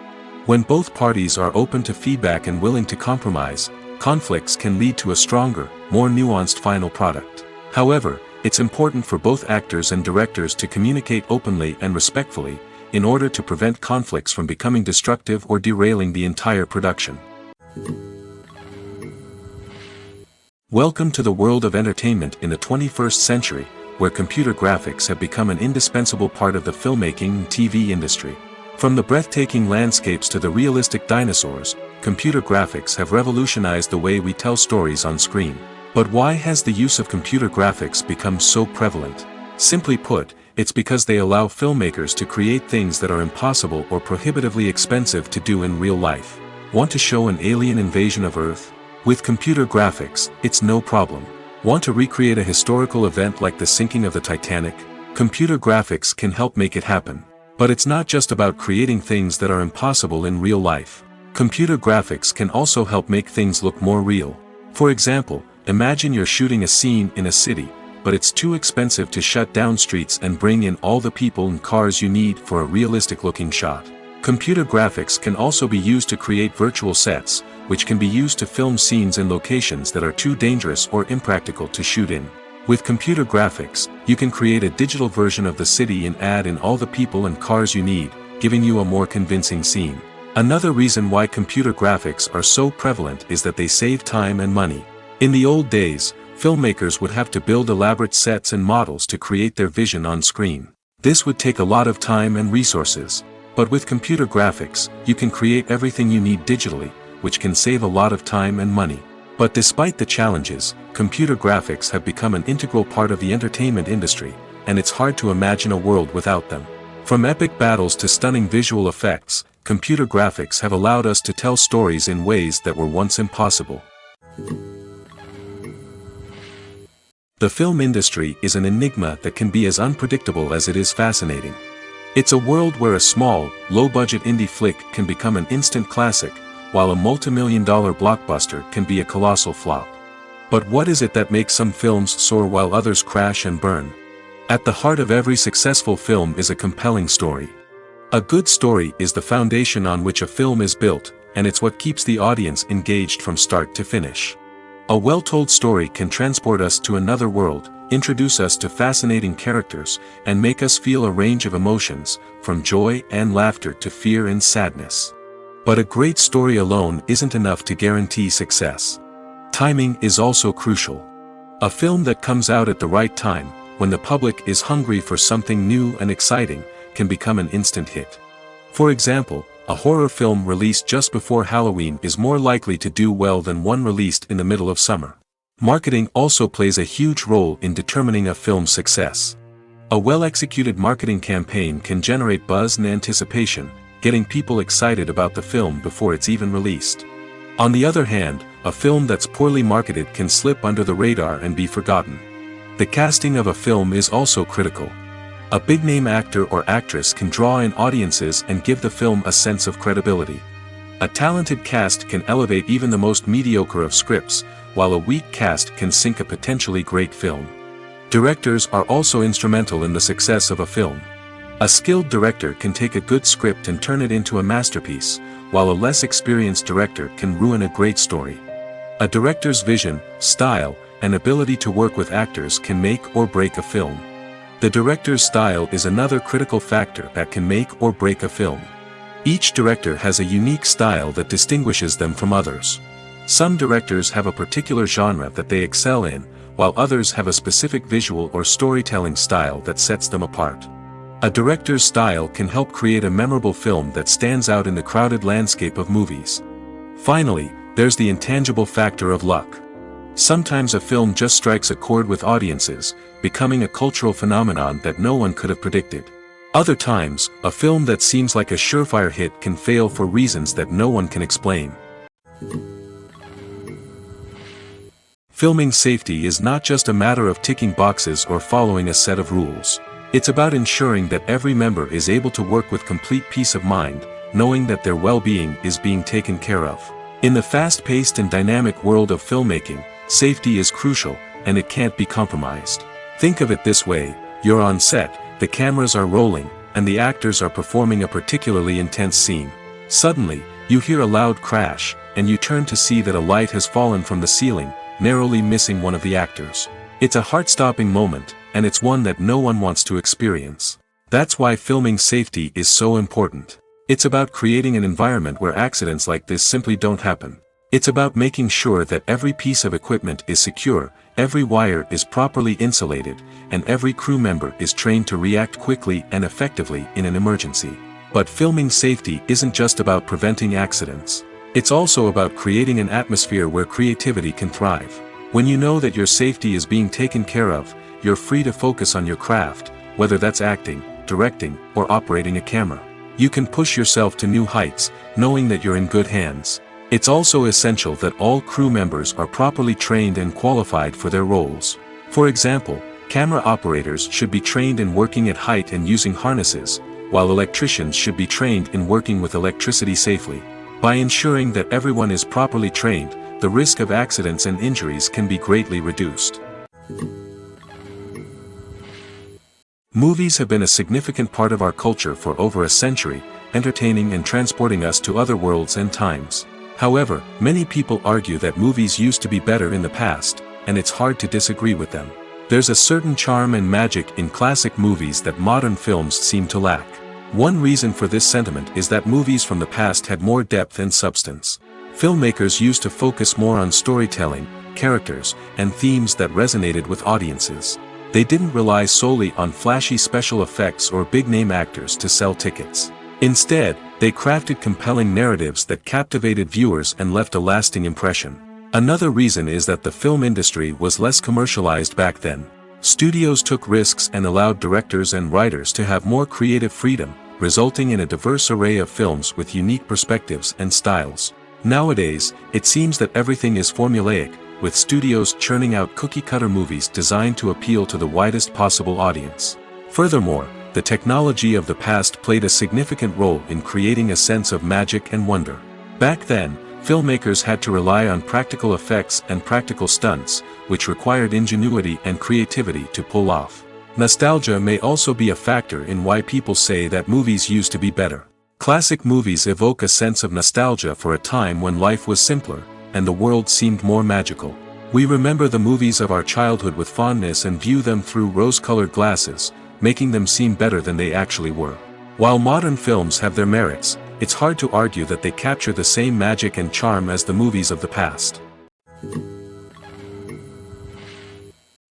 When both parties are open to feedback and willing to compromise, conflicts can lead to a stronger, more nuanced final product. However, it's important for both actors and directors to communicate openly and respectfully, in order to prevent conflicts from becoming destructive or derailing the entire production. Welcome to the world of entertainment in the 21st century, where computer graphics have become an indispensable part of the filmmaking and TV industry. From the breathtaking landscapes to the realistic dinosaurs, computer graphics have revolutionized the way we tell stories on screen. But why has the use of computer graphics become so prevalent? Simply put, it's because they allow filmmakers to create things that are impossible or prohibitively expensive to do in real life. Want to show an alien invasion of Earth? With computer graphics, it's no problem. Want to recreate a historical event like the sinking of the Titanic? Computer graphics can help make it happen. But it's not just about creating things that are impossible in real life. Computer graphics can also help make things look more real. For example, imagine you're shooting a scene in a city, but it's too expensive to shut down streets and bring in all the people and cars you need for a realistic-looking shot. Computer graphics can also be used to create virtual sets, which can be used to film scenes in locations that are too dangerous or impractical to shoot in. With computer graphics, you can create a digital version of the city and add in all the people and cars you need, giving you a more convincing scene. Another reason why computer graphics are so prevalent is that they save time and money. In the old days, filmmakers would have to build elaborate sets and models to create their vision on screen. This would take a lot of time and resources. But with computer graphics, you can create everything you need digitally, which can save a lot of time and money. But despite the challenges, computer graphics have become an integral part of the entertainment industry, and it's hard to imagine a world without them. From epic battles to stunning visual effects, computer graphics have allowed us to tell stories in ways that were once impossible. The film industry is an enigma that can be as unpredictable as it is fascinating. It's a world where a small, low-budget indie flick can become an instant classic, while a multi-million-dollar blockbuster can be a colossal flop. But what is it that makes some films soar while others crash and burn? At the heart of every successful film is a compelling story. A good story is the foundation on which a film is built, and it's what keeps the audience engaged from start to finish. A well-told story can transport us to another world, introduce us to fascinating characters, and make us feel a range of emotions, from joy and laughter to fear and sadness. But a great story alone isn't enough to guarantee success. Timing is also crucial. A film that comes out at the right time, when the public is hungry for something new and exciting, can become an instant hit. For example, a horror film released just before Halloween is more likely to do well than one released in the middle of summer. Marketing also plays a huge role in determining a film's success. A well-executed marketing campaign can generate buzz and anticipation, getting people excited about the film before it's even released. On the other hand, a film that's poorly marketed can slip under the radar and be forgotten. The casting of a film is also critical. A big-name actor or actress can draw in audiences and give the film a sense of credibility. A talented cast can elevate even the most mediocre of scripts, while a weak cast can sink a potentially great film. Directors are also instrumental in the success of a film. A skilled director can take a good script and turn it into a masterpiece, while a less experienced director can ruin a great story. A director's vision, style, and ability to work with actors can make or break a film. The director's style is another critical factor that can make or break a film. Each director has a unique style that distinguishes them from others. Some directors have a particular genre that they excel in, while others have a specific visual or storytelling style that sets them apart. A director's style can help create a memorable film that stands out in the crowded landscape of movies. Finally, there's the intangible factor of luck. Sometimes a film just strikes a chord with audiences, becoming a cultural phenomenon that no one could have predicted. Other times, a film that seems like a surefire hit can fail for reasons that no one can explain. Filming safety is not just a matter of ticking boxes or following a set of rules. It's about ensuring that every member is able to work with complete peace of mind, knowing that their well-being is being taken care of. In the fast-paced and dynamic world of filmmaking, safety is crucial, and it can't be compromised. Think of it this way: you're on set, the cameras are rolling, and the actors are performing a particularly intense scene. Suddenly, you hear a loud crash, and you turn to see that a light has fallen from the ceiling, narrowly missing one of the actors. It's a heart-stopping moment, and it's one that no one wants to experience. That's why filming safety is so important. It's about creating an environment where accidents like this simply don't happen. It's about making sure that every piece of equipment is secure, every wire is properly insulated, and every crew member is trained to react quickly and effectively in an emergency. But filming safety isn't just about preventing accidents. It's also about creating an atmosphere where creativity can thrive. When you know that your safety is being taken care of, you're free to focus on your craft, whether that's acting, directing, or operating a camera. You can push yourself to new heights, knowing that you're in good hands. It's also essential that all crew members are properly trained and qualified for their roles. For example, camera operators should be trained in working at height and using harnesses, while electricians should be trained in working with electricity safely. By ensuring that everyone is properly trained, the risk of accidents and injuries can be greatly reduced. Movies have been a significant part of our culture for over a century, entertaining and transporting us to other worlds and times. However, many people argue that movies used to be better in the past, and it's hard to disagree with them. There's a certain charm and magic in classic movies that modern films seem to lack. One reason for this sentiment is that movies from the past had more depth and substance. Filmmakers used to focus more on storytelling, characters, and themes that resonated with audiences. They didn't rely solely on flashy special effects or big-name actors to sell tickets. Instead, they crafted compelling narratives that captivated viewers and left a lasting impression. Another reason is that the film industry was less commercialized back then. Studios took risks and allowed directors and writers to have more creative freedom, resulting in a diverse array of films with unique perspectives and styles. Nowadays, it seems that everything is formulaic, with studios churning out cookie-cutter movies designed to appeal to the widest possible audience. Furthermore, the technology of the past played a significant role in creating a sense of magic and wonder. Back then, filmmakers had to rely on practical effects and practical stunts, which required ingenuity and creativity to pull off. Nostalgia may also be a factor in why people say that movies used to be better. Classic movies evoke a sense of nostalgia for a time when life was simpler, and the world seemed more magical. We remember the movies of our childhood with fondness and view them through rose-colored glasses, making them seem better than they actually were. While modern films have their merits, it's hard to argue that they capture the same magic and charm as the movies of the past.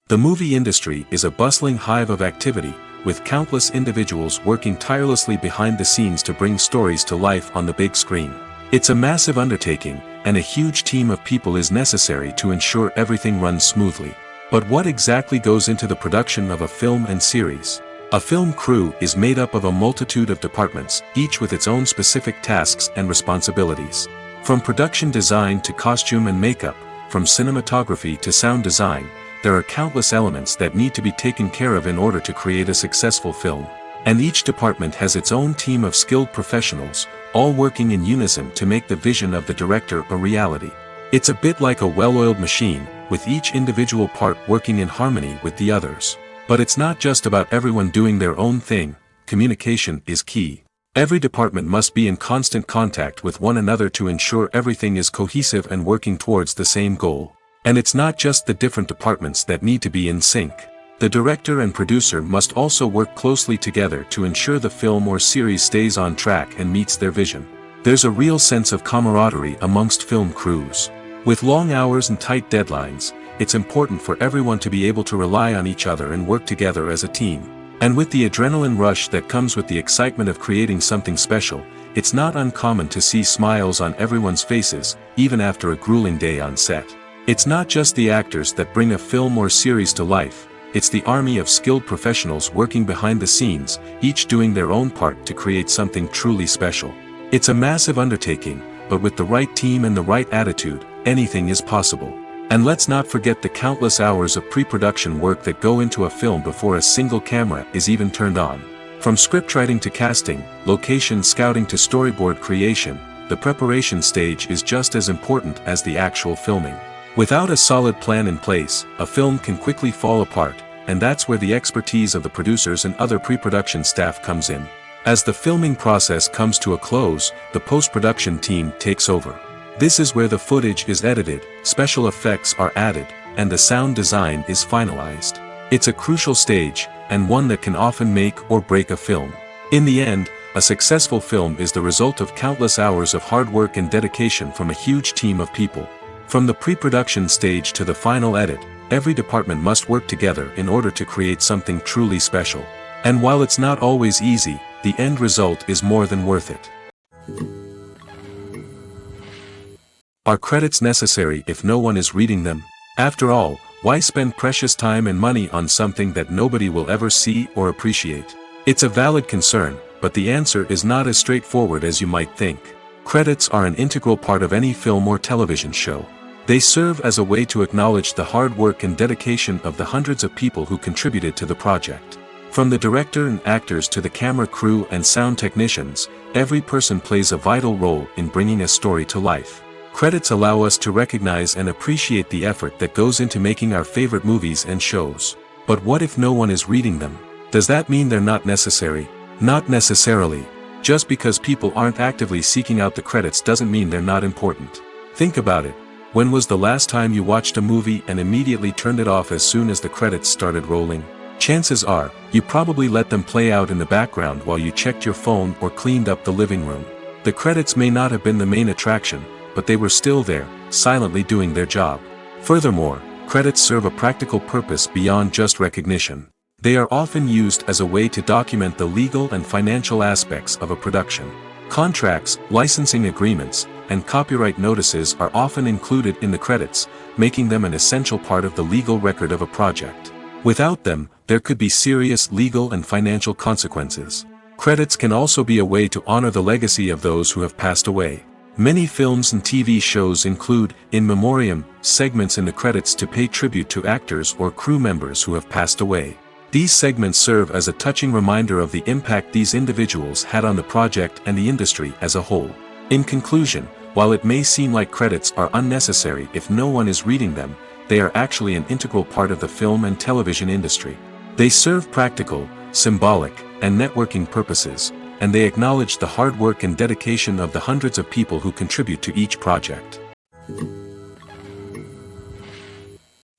The movie industry is a bustling hive of activity, with countless individuals working tirelessly behind the scenes to bring stories to life on the big screen. It's a massive undertaking, and a huge team of people is necessary to ensure everything runs smoothly. But what exactly goes into the production of a film and series? A film crew is made up of a multitude of departments, each with its own specific tasks and responsibilities. From production design to costume and makeup, from cinematography to sound design, there are countless elements that need to be taken care of in order to create a successful film. And each department has its own team of skilled professionals, all working in unison to make the vision of the director a reality. It's a bit like a well-oiled machine, with each individual part working in harmony with the others. But it's not just about everyone doing their own thing. Communication is key. Every department must be in constant contact with one another to ensure everything is cohesive and working towards the same goal. And it's not just the different departments that need to be in sync. The director and producer must also work closely together to ensure the film or series stays on track and meets their vision. There's a real sense of camaraderie amongst film crews. With long hours and tight deadlines, it's important for everyone to be able to rely on each other and work together as a team. And with the adrenaline rush that comes with the excitement of creating something special, it's not uncommon to see smiles on everyone's faces, even after a grueling day on set. It's not just the actors that bring a film or series to life, it's the army of skilled professionals working behind the scenes, each doing their own part to create something truly special. It's a massive undertaking, but with the right team and the right attitude, anything is possible. And let's not forget the countless hours of pre-production work that go into a film before a single camera is even turned on. From scriptwriting to casting, location scouting to storyboard creation, the preparation stage is just as important as the actual filming. Without a solid plan in place, a film can quickly fall apart, and that's where the expertise of the producers and other pre-production staff comes in. As the filming process comes to a close, the post-production team takes over. This is where the footage is edited, special effects are added, and the sound design is finalized. It's a crucial stage, and one that can often make or break a film. In the end, a successful film is the result of countless hours of hard work and dedication from a huge team of people. From the pre-production stage to the final edit, every department must work together in order to create something truly special. And while it's not always easy, the end result is more than worth it. Are credits necessary if no one is reading them? After all, why spend precious time and money on something that nobody will ever see or appreciate? It's a valid concern, but the answer is not as straightforward as you might think. Credits are an integral part of any film or television show. They serve as a way to acknowledge the hard work and dedication of the hundreds of people who contributed to the project. From the director and actors to the camera crew and sound technicians, every person plays a vital role in bringing a story to life. Credits allow us to recognize and appreciate the effort that goes into making our favorite movies and shows. But what if no one is reading them? Does that mean they're not necessary? Not necessarily. Just because people aren't actively seeking out the credits doesn't mean they're not important. Think about it. When was the last time you watched a movie and immediately turned it off as soon as the credits started rolling? Chances are, you probably let them play out in the background while you checked your phone or cleaned up the living room. The credits may not have been the main attraction, but they were still there, silently doing their job. Furthermore, credits serve a practical purpose beyond just recognition. They are often used as a way to document the legal and financial aspects of a production. Contracts, licensing agreements, and copyright notices are often included in the credits, making them an essential part of the legal record of a project. Without them, there could be serious legal and financial consequences. Credits can also be a way to honor the legacy of those who have passed away. Many films and TV shows include, in memoriam, segments in the credits to pay tribute to actors or crew members who have passed away. These segments serve as a touching reminder of the impact these individuals had on the project and the industry as a whole. In conclusion, while it may seem like credits are unnecessary if no one is reading them, they are actually an integral part of the film and television industry. They serve practical, symbolic, and networking purposes, and they acknowledge the hard work and dedication of the hundreds of people who contribute to each project.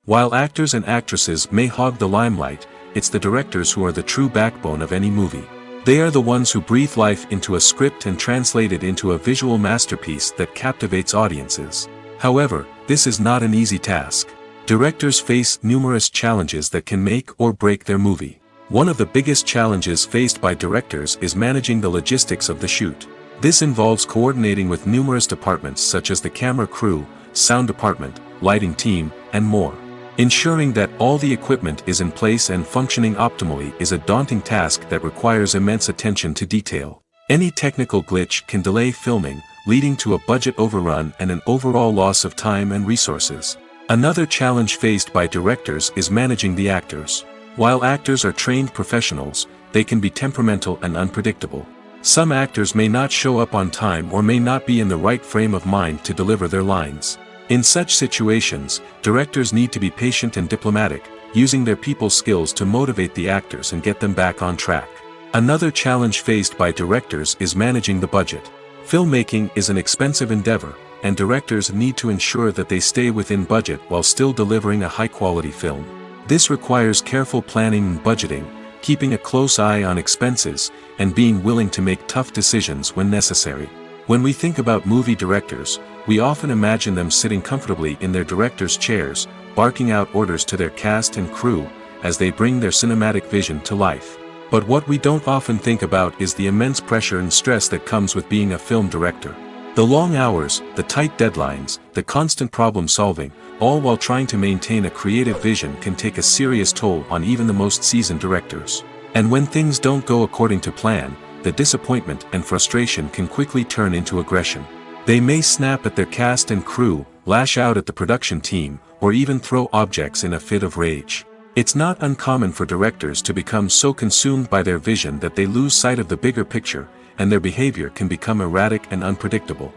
While actors and actresses may hog the limelight, it's the directors who are the true backbone of any movie. They are the ones who breathe life into a script and translate it into a visual masterpiece that captivates audiences. However, this is not an easy task. Directors face numerous challenges that can make or break their movie. One of the biggest challenges faced by directors is managing the logistics of the shoot. This involves coordinating with numerous departments such as the camera crew, sound department, lighting team, and more. Ensuring that all the equipment is in place and functioning optimally is a daunting task that requires immense attention to detail. Any technical glitch can delay filming, leading to a budget overrun and an overall loss of time and resources. Another challenge faced by directors is managing the actors. While actors are trained professionals, they can be temperamental and unpredictable. Some actors may not show up on time or may not be in the right frame of mind to deliver their lines. In such situations, directors need to be patient and diplomatic, using their people skills to motivate the actors and get them back on track. Another challenge faced by directors is managing the budget. Filmmaking is an expensive endeavor, and directors need to ensure that they stay within budget while still delivering a high-quality film. This requires careful planning and budgeting, keeping a close eye on expenses, and being willing to make tough decisions when necessary. When we think about movie directors, we often imagine them sitting comfortably in their director's chairs, barking out orders to their cast and crew, as they bring their cinematic vision to life. But what we don't often think about is the immense pressure and stress that comes with being a film director. The long hours, the tight deadlines, the constant problem solving, all while trying to maintain a creative vision can take a serious toll on even the most seasoned directors. And when things don't go according to plan, the disappointment and frustration can quickly turn into aggression. They may snap at their cast and crew, lash out at the production team, or even throw objects in a fit of rage. It's not uncommon for directors to become so consumed by their vision that they lose sight of the bigger picture, and their behavior can become erratic and unpredictable.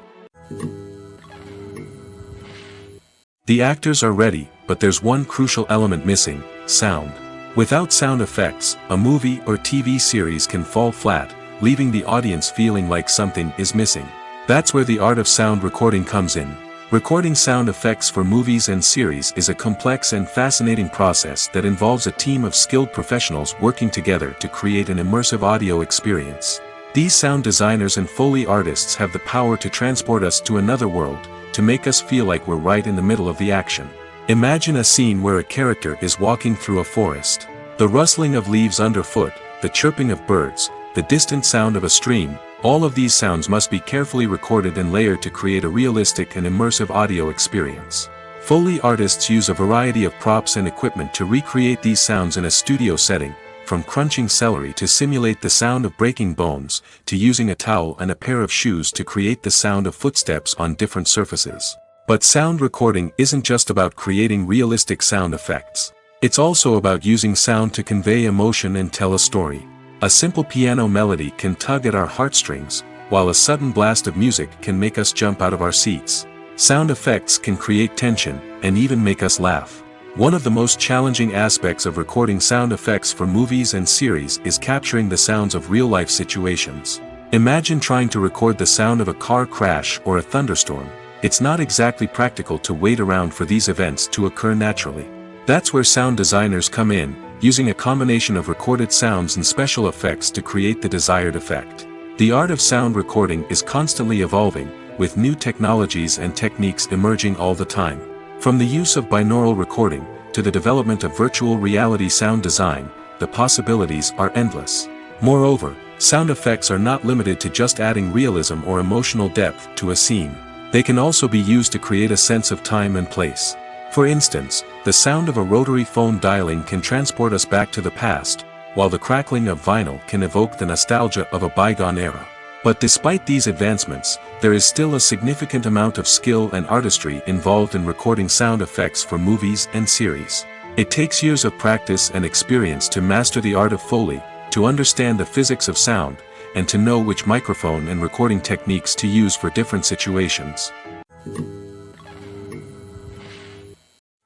The actors are ready, but there's one crucial element missing: sound. Without sound effects, a movie or TV series can fall flat, leaving the audience feeling like something is missing. That's where the art of sound recording comes in. Recording sound effects for movies and series is a complex and fascinating process that involves a team of skilled professionals working together to create an immersive audio experience. These sound designers and Foley artists have the power to transport us to another world, to make us feel like we're right in the middle of the action. Imagine a scene where a character is walking through a forest. The rustling of leaves underfoot, the chirping of birds, the distant sound of a stream, all of these sounds must be carefully recorded and layered to create a realistic and immersive audio experience. Foley artists use a variety of props and equipment to recreate these sounds in a studio setting, from crunching celery to simulate the sound of breaking bones, to using a towel and a pair of shoes to create the sound of footsteps on different surfaces. But sound recording isn't just about creating realistic sound effects. It's also about using sound to convey emotion and tell a story. A simple piano melody can tug at our heartstrings, while a sudden blast of music can make us jump out of our seats. Sound effects can create tension, and even make us laugh. One of the most challenging aspects of recording sound effects for movies and series is capturing the sounds of real-life situations. Imagine trying to record the sound of a car crash or a thunderstorm. It's not exactly practical to wait around for these events to occur naturally. That's where sound designers come in, using a combination of recorded sounds and special effects to create the desired effect. The art of sound recording is constantly evolving, with new technologies and techniques emerging all the time. From the use of binaural recording, to the development of virtual reality sound design, the possibilities are endless. Moreover, sound effects are not limited to just adding realism or emotional depth to a scene. They can also be used to create a sense of time and place. For instance, the sound of a rotary phone dialing can transport us back to the past, while the crackling of vinyl can evoke the nostalgia of a bygone era. But despite these advancements, there is still a significant amount of skill and artistry involved in recording sound effects for movies and series. It takes years of practice and experience to master the art of Foley, to understand the physics of sound, and to know which microphone and recording techniques to use for different situations.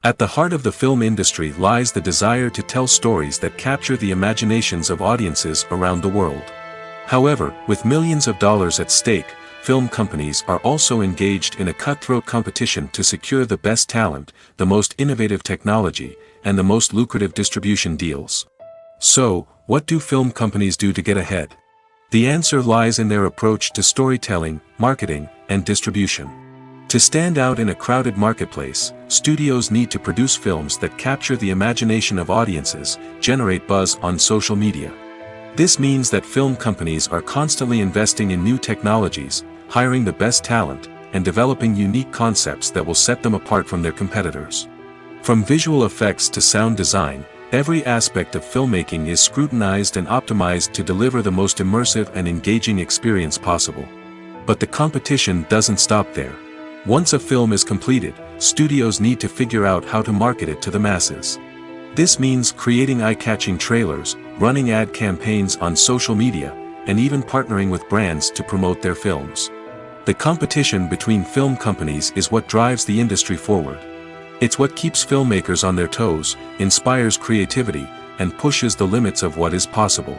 At the heart of the film industry lies the desire to tell stories that capture the imaginations of audiences around the world. However, with millions of dollars at stake, film companies are also engaged in a cutthroat competition to secure the best talent, the most innovative technology, and the most lucrative distribution deals. So, what do film companies do to get ahead? The answer lies in their approach to storytelling, marketing, and distribution. To stand out in a crowded marketplace, studios need to produce films that capture the imagination of audiences, generate buzz on social media. This means that film companies are constantly investing in new technologies, hiring the best talent, and developing unique concepts that will set them apart from their competitors. From visual effects to sound design, every aspect of filmmaking is scrutinized and optimized to deliver the most immersive and engaging experience possible. But the competition doesn't stop there. Once a film is completed, studios need to figure out how to market it to the masses. This means creating eye-catching trailers, running ad campaigns on social media, and even partnering with brands to promote their films. The competition between film companies is what drives the industry forward. It's what keeps filmmakers on their toes, inspires creativity, and pushes the limits of what is possible.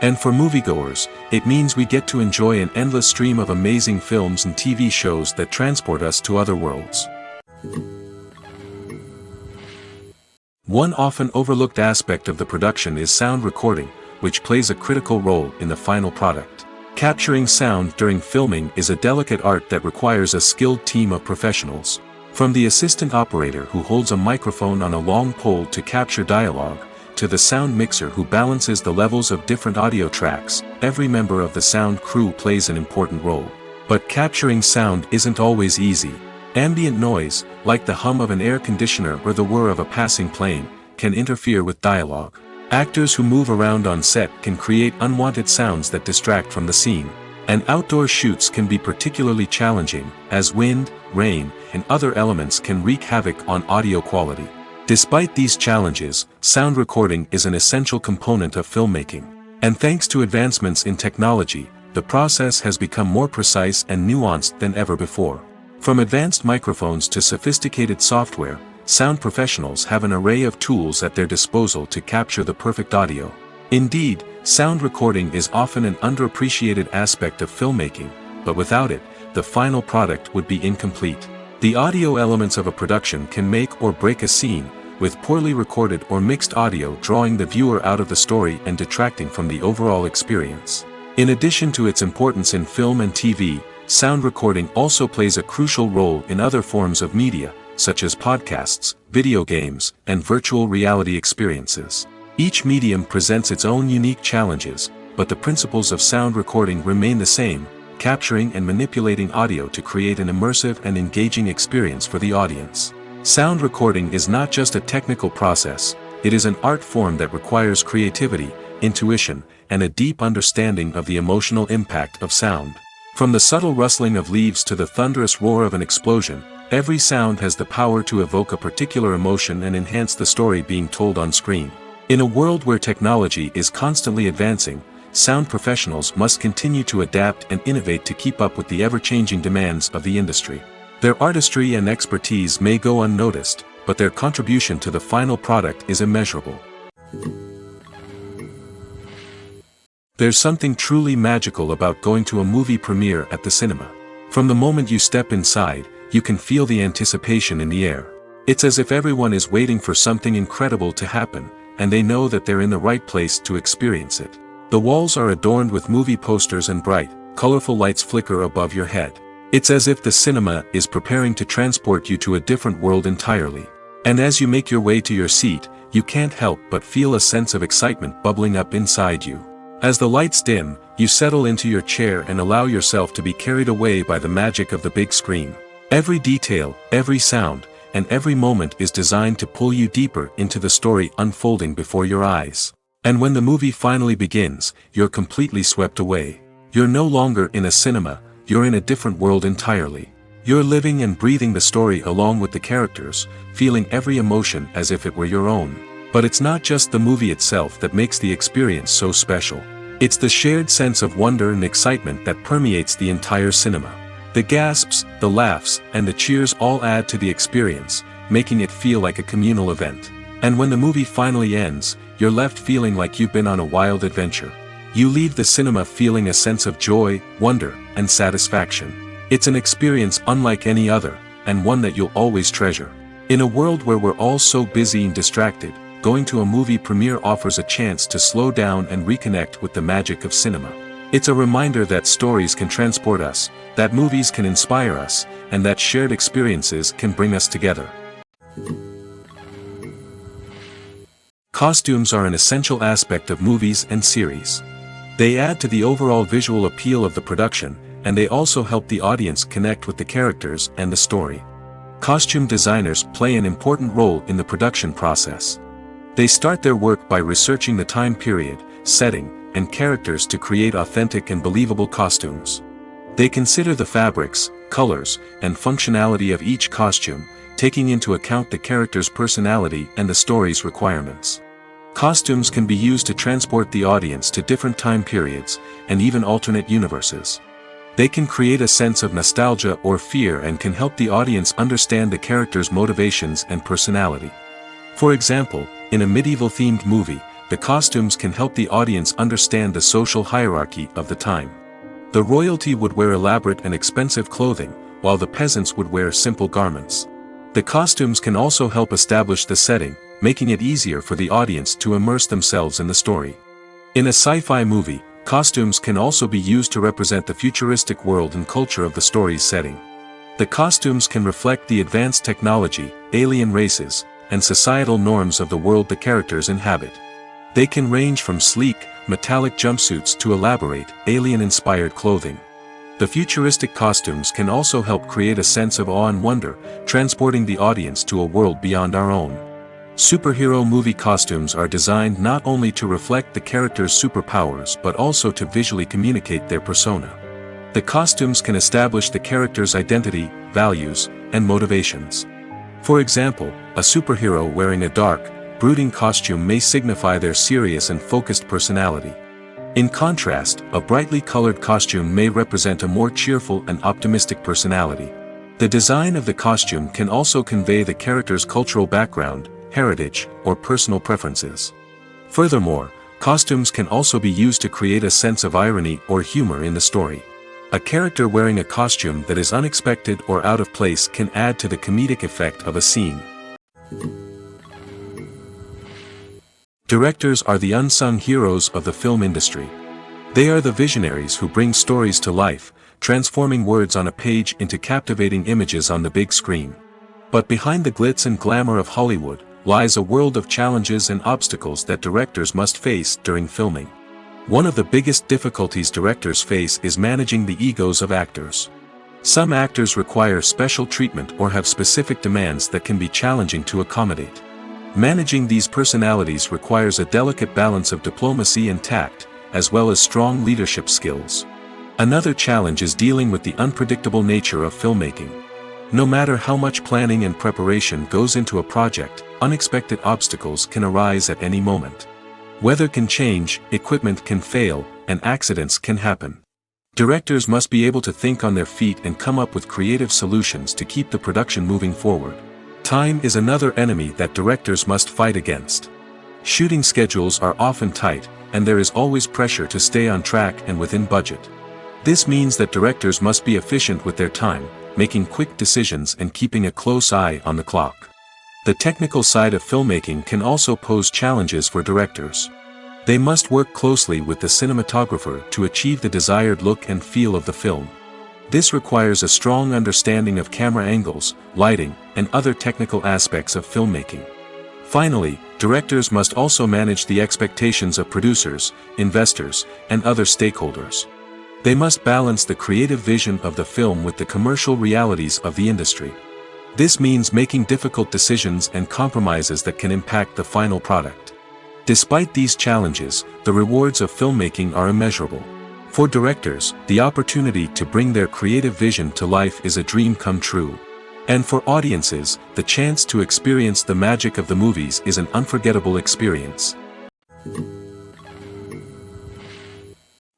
And for moviegoers, it means we get to enjoy an endless stream of amazing films and TV shows that transport us to other worlds. One often overlooked aspect of the production is sound recording, which plays a critical role in the final product. Capturing sound during filming is a delicate art that requires a skilled team of professionals. From the assistant operator who holds a microphone on a long pole to capture dialogue, to the sound mixer who balances the levels of different audio tracks, every member of the sound crew plays an important role. But capturing sound isn't always easy. Ambient noise, like the hum of an air conditioner or the whir of a passing plane, can interfere with dialogue. Actors who move around on set can create unwanted sounds that distract from the scene. And outdoor shoots can be particularly challenging, as wind, rain, and other elements can wreak havoc on audio quality. Despite these challenges, sound recording is an essential component of filmmaking. And thanks to advancements in technology, the process has become more precise and nuanced than ever before. From advanced microphones to sophisticated software, sound professionals have an array of tools at their disposal to capture the perfect audio. Indeed, sound recording is often an underappreciated aspect of filmmaking, but without it, the final product would be incomplete. The audio elements of a production can make or break a scene, with poorly recorded or mixed audio drawing the viewer out of the story and detracting from the overall experience. In addition to its importance in film and TV, sound recording also plays a crucial role in other forms of media, such as podcasts, video games, and virtual reality experiences. Each medium presents its own unique challenges, but the principles of sound recording remain the same: capturing and manipulating audio to create an immersive and engaging experience for the audience. Sound recording is not just a technical process, it is an art form that requires creativity, intuition, and a deep understanding of the emotional impact of sound. From the subtle rustling of leaves to the thunderous roar of an explosion, every sound has the power to evoke a particular emotion and enhance the story being told on screen. In a world where technology is constantly advancing, sound professionals must continue to adapt and innovate to keep up with the ever-changing demands of the industry. Their artistry and expertise may go unnoticed, but their contribution to the final product is immeasurable. There's something truly magical about going to a movie premiere at the cinema. From the moment you step inside, you can feel the anticipation in the air. It's as if everyone is waiting for something incredible to happen, and they know that they're in the right place to experience it. The walls are adorned with movie posters and bright, colorful lights flicker above your head. It's as if the cinema is preparing to transport you to a different world entirely. And as you make your way to your seat, you can't help but feel a sense of excitement bubbling up inside you. As the lights dim, you settle into your chair and allow yourself to be carried away by the magic of the big screen. Every detail, every sound, and every moment is designed to pull you deeper into the story unfolding before your eyes. And when the movie finally begins, you're completely swept away. You're no longer in a cinema, you're in a different world entirely. You're living and breathing the story along with the characters, feeling every emotion as if it were your own. But it's not just the movie itself that makes the experience so special. It's the shared sense of wonder and excitement that permeates the entire cinema. The gasps, the laughs, and the cheers all add to the experience, making it feel like a communal event. And when the movie finally ends, you're left feeling like you've been on a wild adventure. You leave the cinema feeling a sense of joy, wonder, and satisfaction. It's an experience unlike any other, and one that you'll always treasure. In a world where we're all so busy and distracted, going to a movie premiere offers a chance to slow down and reconnect with the magic of cinema. It's a reminder that stories can transport us, that movies can inspire us, and that shared experiences can bring us together. Costumes are an essential aspect of movies and series. They add to the overall visual appeal of the production, and they also help the audience connect with the characters and the story. Costume designers play an important role in the production process. They start their work by researching the time period, setting, and characters to create authentic and believable costumes. They consider the fabrics, colors, and functionality of each costume, taking into account the character's personality and the story's requirements. Costumes can be used to transport the audience to different time periods, and even alternate universes. They can create a sense of nostalgia or fear and can help the audience understand the character's motivations and personality. For example, in a medieval-themed movie, the costumes can help the audience understand the social hierarchy of the time. The royalty would wear elaborate and expensive clothing, while the peasants would wear simple garments. The costumes can also help establish the setting, making it easier for the audience to immerse themselves in the story. In a sci-fi movie, costumes can also be used to represent the futuristic world and culture of the story's setting. The costumes can reflect the advanced technology, alien races, and societal norms of the world the characters inhabit. They can range from sleek, metallic jumpsuits to elaborate, alien-inspired clothing. The futuristic costumes can also help create a sense of awe and wonder, transporting the audience to a world beyond our own. Superhero movie costumes are designed not only to reflect the character's superpowers but also to visually communicate their persona. The costumes can establish the character's identity, values, and motivations. For example, a superhero wearing a dark, brooding costume may signify their serious and focused personality. In contrast, a brightly colored costume may represent a more cheerful and optimistic personality. The design of the costume can also convey the character's cultural background, heritage, or personal preferences. Furthermore, costumes can also be used to create a sense of irony or humor in the story. A character wearing a costume that is unexpected or out of place can add to the comedic effect of a scene. Directors are the unsung heroes of the film industry. They are the visionaries who bring stories to life, transforming words on a page into captivating images on the big screen. But behind the glitz and glamour of Hollywood lies a world of challenges and obstacles that directors must face during filming. One of the biggest difficulties directors face is managing the egos of actors. Some actors require special treatment or have specific demands that can be challenging to accommodate. Managing these personalities requires a delicate balance of diplomacy and tact, as well as strong leadership skills. Another challenge is dealing with the unpredictable nature of filmmaking. No matter how much planning and preparation goes into a project, unexpected obstacles can arise at any moment. Weather can change, equipment can fail, and accidents can happen. Directors must be able to think on their feet and come up with creative solutions to keep the production moving forward. Time is another enemy that directors must fight against. Shooting schedules are often tight, and there is always pressure to stay on track and within budget. This means that directors must be efficient with their time, making quick decisions and keeping a close eye on the clock. The technical side of filmmaking can also pose challenges for directors. They must work closely with the cinematographer to achieve the desired look and feel of the film. This requires a strong understanding of camera angles, lighting, and other technical aspects of filmmaking. Finally, directors must also manage the expectations of producers, investors, and other stakeholders. They must balance the creative vision of the film with the commercial realities of the industry. This means making difficult decisions and compromises that can impact the final product. Despite these challenges, the rewards of filmmaking are immeasurable. For directors, the opportunity to bring their creative vision to life is a dream come true. And for audiences, the chance to experience the magic of the movies is an unforgettable experience.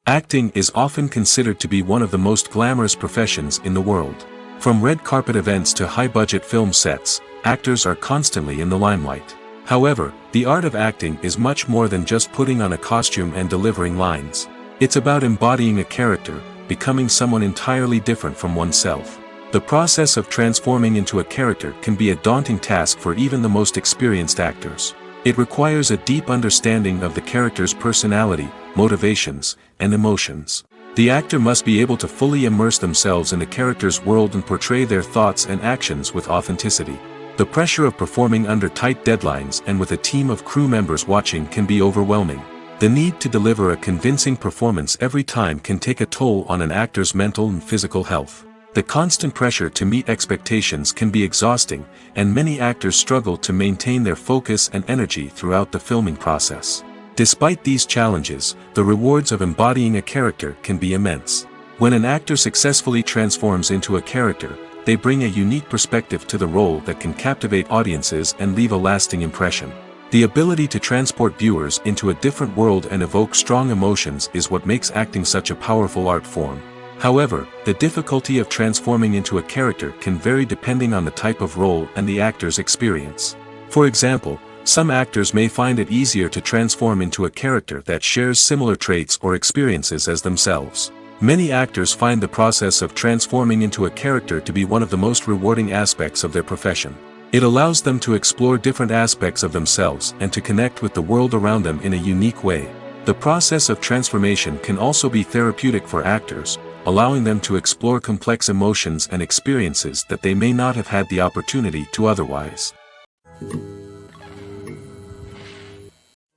Acting is often considered to be one of the most glamorous professions in the world. From red carpet events to high-budget film sets, actors are constantly in the limelight. However, the art of acting is much more than just putting on a costume and delivering lines. It's about embodying a character, becoming someone entirely different from oneself. The process of transforming into a character can be a daunting task for even the most experienced actors. It requires a deep understanding of the character's personality, motivations, and emotions. The actor must be able to fully immerse themselves in the character's world and portray their thoughts and actions with authenticity. The pressure of performing under tight deadlines and with a team of crew members watching can be overwhelming. The need to deliver a convincing performance every time can take a toll on an actor's mental and physical health. The constant pressure to meet expectations can be exhausting, and many actors struggle to maintain their focus and energy throughout the filming process. Despite these challenges, the rewards of embodying a character can be immense. When an actor successfully transforms into a character, they bring a unique perspective to the role that can captivate audiences and leave a lasting impression. The ability to transport viewers into a different world and evoke strong emotions is what makes acting such a powerful art form. However, the difficulty of transforming into a character can vary depending on the type of role and the actor's experience. For example, some actors may find it easier to transform into a character that shares similar traits or experiences as themselves. Many actors find the process of transforming into a character to be one of the most rewarding aspects of their profession. It allows them to explore different aspects of themselves and to connect with the world around them in a unique way. The process of transformation can also be therapeutic for actors, allowing them to explore complex emotions and experiences that they may not have had the opportunity to otherwise.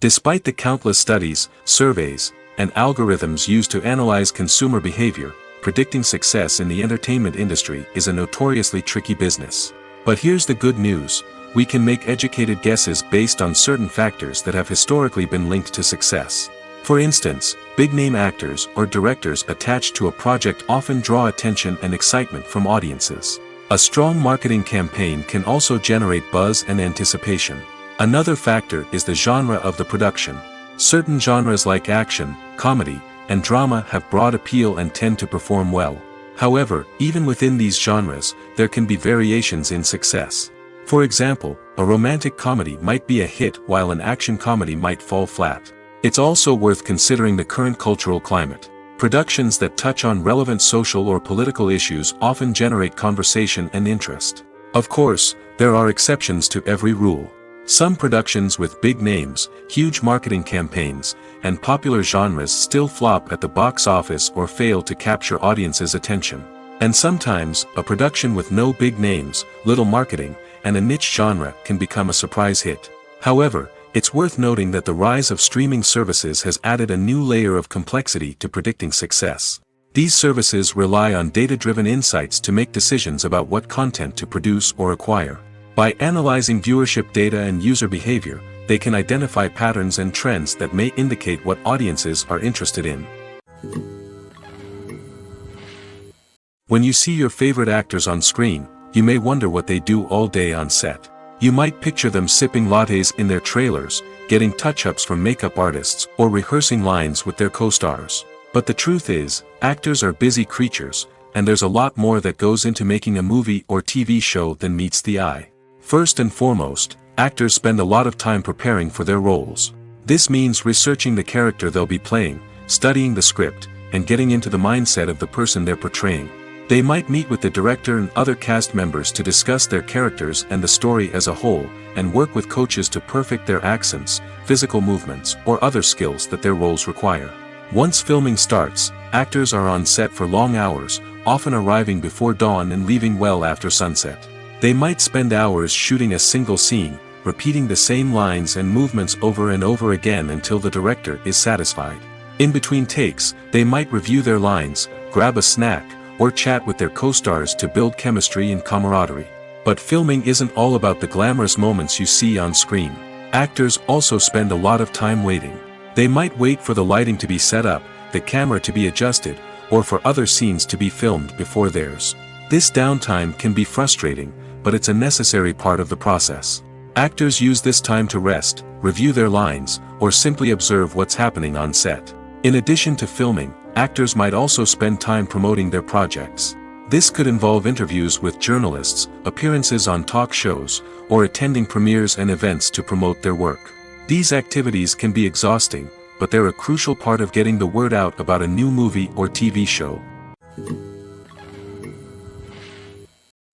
Despite the countless studies, surveys, and algorithms used to analyze consumer behavior, predicting success in the entertainment industry is a notoriously tricky business. But here's the good news: we can make educated guesses based on certain factors that have historically been linked to success. For instance, big-name actors or directors attached to a project often draw attention and excitement from audiences. A strong marketing campaign can also generate buzz and anticipation. Another factor is the genre of the production. Certain genres like action, comedy, and drama have broad appeal and tend to perform well. However, even within these genres, there can be variations in success. For example, a romantic comedy might be a hit while an action comedy might fall flat. It's also worth considering the current cultural climate. Productions that touch on relevant social or political issues often generate conversation and interest. Of course, there are exceptions to every rule. Some productions with big names, huge marketing campaigns, and popular genres still flop at the box office or fail to capture audiences' attention. And sometimes, a production with no big names, little marketing, and a niche genre can become a surprise hit. However, it's worth noting that the rise of streaming services has added a new layer of complexity to predicting success. These services rely on data-driven insights to make decisions about what content to produce or acquire. By analyzing viewership data and user behavior, they can identify patterns and trends that may indicate what audiences are interested in. When you see your favorite actors on screen, you may wonder what they do all day on set. You might picture them sipping lattes in their trailers, getting touch-ups from makeup artists, or rehearsing lines with their co-stars. But the truth is, actors are busy creatures, and there's a lot more that goes into making a movie or TV show than meets the eye. First and foremost, actors spend a lot of time preparing for their roles. This means researching the character they'll be playing, studying the script, and getting into the mindset of the person they're portraying. They might meet with the director and other cast members to discuss their characters and the story as a whole, and work with coaches to perfect their accents, physical movements, or other skills that their roles require. Once filming starts, actors are on set for long hours, often arriving before dawn and leaving well after sunset. They might spend hours shooting a single scene, repeating the same lines and movements over and over again until the director is satisfied. In between takes, they might review their lines, grab a snack, or chat with their co-stars to build chemistry and camaraderie. But filming isn't all about the glamorous moments you see on screen. Actors also spend a lot of time waiting. They might wait for the lighting to be set up, the camera to be adjusted, or for other scenes to be filmed before theirs. This downtime can be frustrating, but it's a necessary part of the process. Actors use this time to rest, review their lines, or simply observe what's happening on set. In addition to filming, actors might also spend time promoting their projects. This could involve interviews with journalists, appearances on talk shows, or attending premieres and events to promote their work. These activities can be exhausting, but they're a crucial part of getting the word out about a new movie or TV show.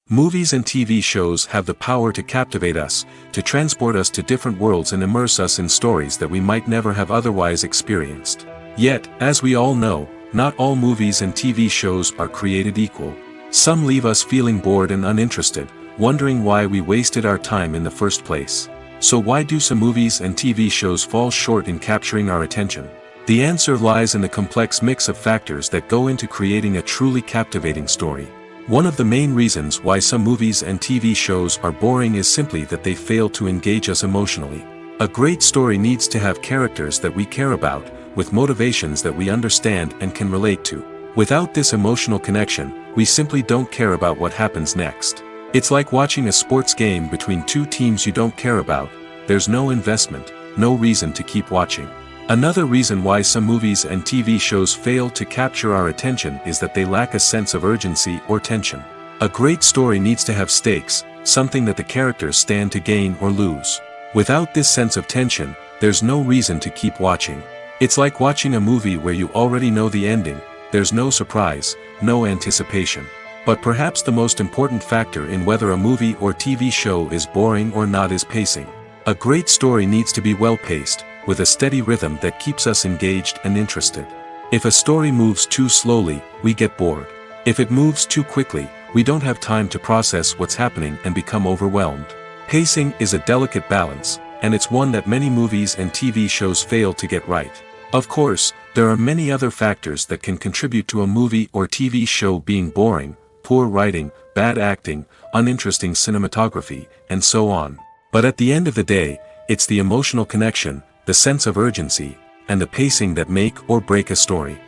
Movies and TV shows have the power to captivate us, to transport us to different worlds and immerse us in stories that we might never have otherwise experienced. Yet, as we all know, not all movies and TV shows are created equal. Some leave us feeling bored and uninterested, wondering why we wasted our time in the first place. So why do some movies and TV shows fall short in capturing our attention? The answer lies in the complex mix of factors that go into creating a truly captivating story. One of the main reasons why some movies and TV shows are boring is simply that they fail to engage us emotionally. A great story needs to have characters that we care about, with motivations that we understand and can relate to. Without this emotional connection, we simply don't care about what happens next. It's like watching a sports game between two teams you don't care about. There's no investment, no reason to keep watching. Another reason why some movies and TV shows fail to capture our attention is that they lack a sense of urgency or tension. A great story needs to have stakes, something that the characters stand to gain or lose. Without this sense of tension, there's no reason to keep watching. It's like watching a movie where you already know the ending. There's no surprise, no anticipation. But perhaps the most important factor in whether a movie or TV show is boring or not is pacing. A great story needs to be well-paced, with a steady rhythm that keeps us engaged and interested. If a story moves too slowly, we get bored. If it moves too quickly, we don't have time to process what's happening and become overwhelmed. Pacing is a delicate balance, and it's one that many movies and TV shows fail to get right. Of course, There are many other factors that can contribute to a movie or TV show being boring: poor writing, bad acting, uninteresting cinematography, and so on. But at the end of the day, it's the emotional connection, the sense of urgency, and the pacing that make or break a story.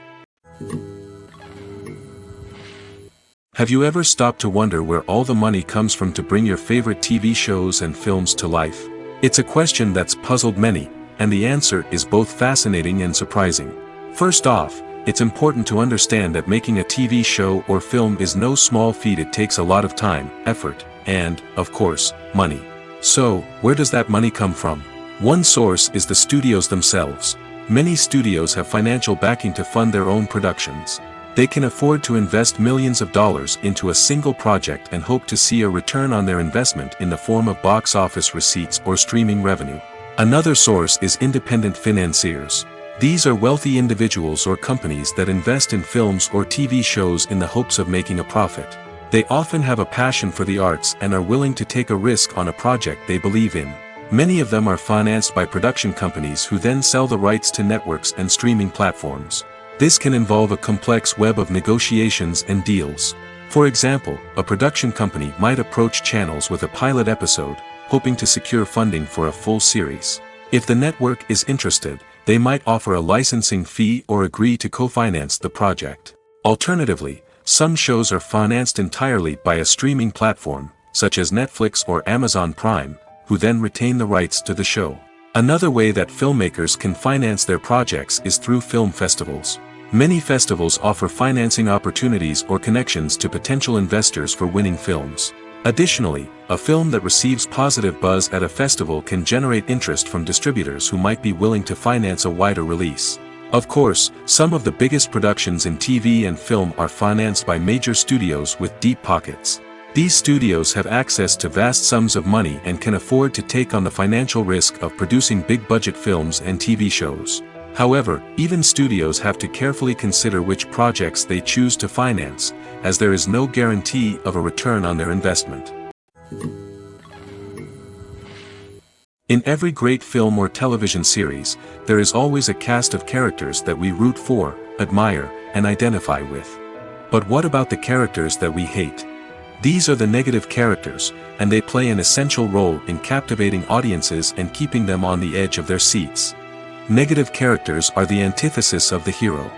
Have you ever stopped to wonder where all the money comes from to bring your favorite TV shows and films to life? It's a question that's puzzled many, and the answer is both fascinating and surprising. First off, it's important to understand that making a TV show or film is no small feat. It takes a lot of time, effort, and, of course, money. So, where does that money come from? One source is the studios themselves. Many studios have financial backing to fund their own productions. They can afford to invest millions of dollars into a single project and hope to see a return on their investment in the form of box office receipts or streaming revenue. Another source is independent financiers. These are wealthy individuals or companies that invest in films or TV shows in the hopes of making a profit. They often have a passion for the arts and are willing to take a risk on a project they believe in. Many of them are financed by production companies who then sell the rights to networks and streaming platforms. This can involve a complex web of negotiations and deals. For example, a production company might approach channels with a pilot episode, hoping to secure funding for a full series. If the network is interested, they might offer a licensing fee or agree to co-finance the project. Alternatively, some shows are financed entirely by a streaming platform, such as Netflix or Amazon Prime, who then retain the rights to the show. Another way that filmmakers can finance their projects is through film festivals. Many festivals offer financing opportunities or connections to potential investors for winning films. Additionally, a film that receives positive buzz at a festival can generate interest from distributors who might be willing to finance a wider release. Of course, some of the biggest productions in TV and film are financed by major studios with deep pockets. These studios have access to vast sums of money and can afford to take on the financial risk of producing big-budget films and TV shows. However, even studios have to carefully consider which projects they choose to finance, as there is no guarantee of a return on their investment. In every great film or television series, there is always a cast of characters that we root for, admire, and identify with. But what about the characters that we hate? These are the negative characters, and they play an essential role in captivating audiences and keeping them on the edge of their seats. Negative characters are the antithesis of the hero.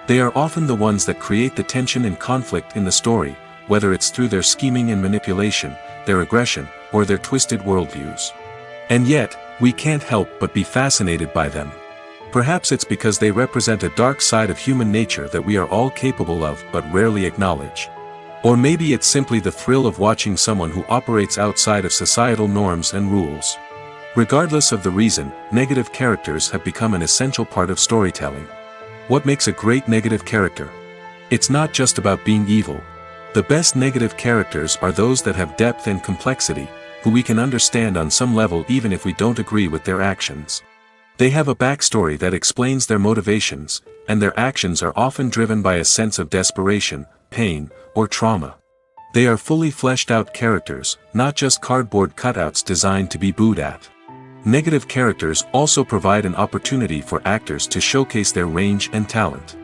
They are often the ones that create the tension and conflict in the story, whether it's through their scheming and manipulation, their aggression, or their twisted worldviews. And yet, we can't help but be fascinated by them. Perhaps it's because they represent a dark side of human nature that we are all capable of but rarely acknowledge. Or maybe it's simply the thrill of watching someone who operates outside of societal norms and rules. Regardless of the reason, negative characters have become an essential part of storytelling. What makes a great negative character? It's not just about being evil. The best negative characters are those that have depth and complexity, who we can understand on some level even if we don't agree with their actions. They have a backstory that explains their motivations, and their actions are often driven by a sense of desperation, pain, or trauma. They are fully fleshed out characters, not just cardboard cutouts designed to be booed at. Negative characters also provide an opportunity for actors to showcase their range and talent.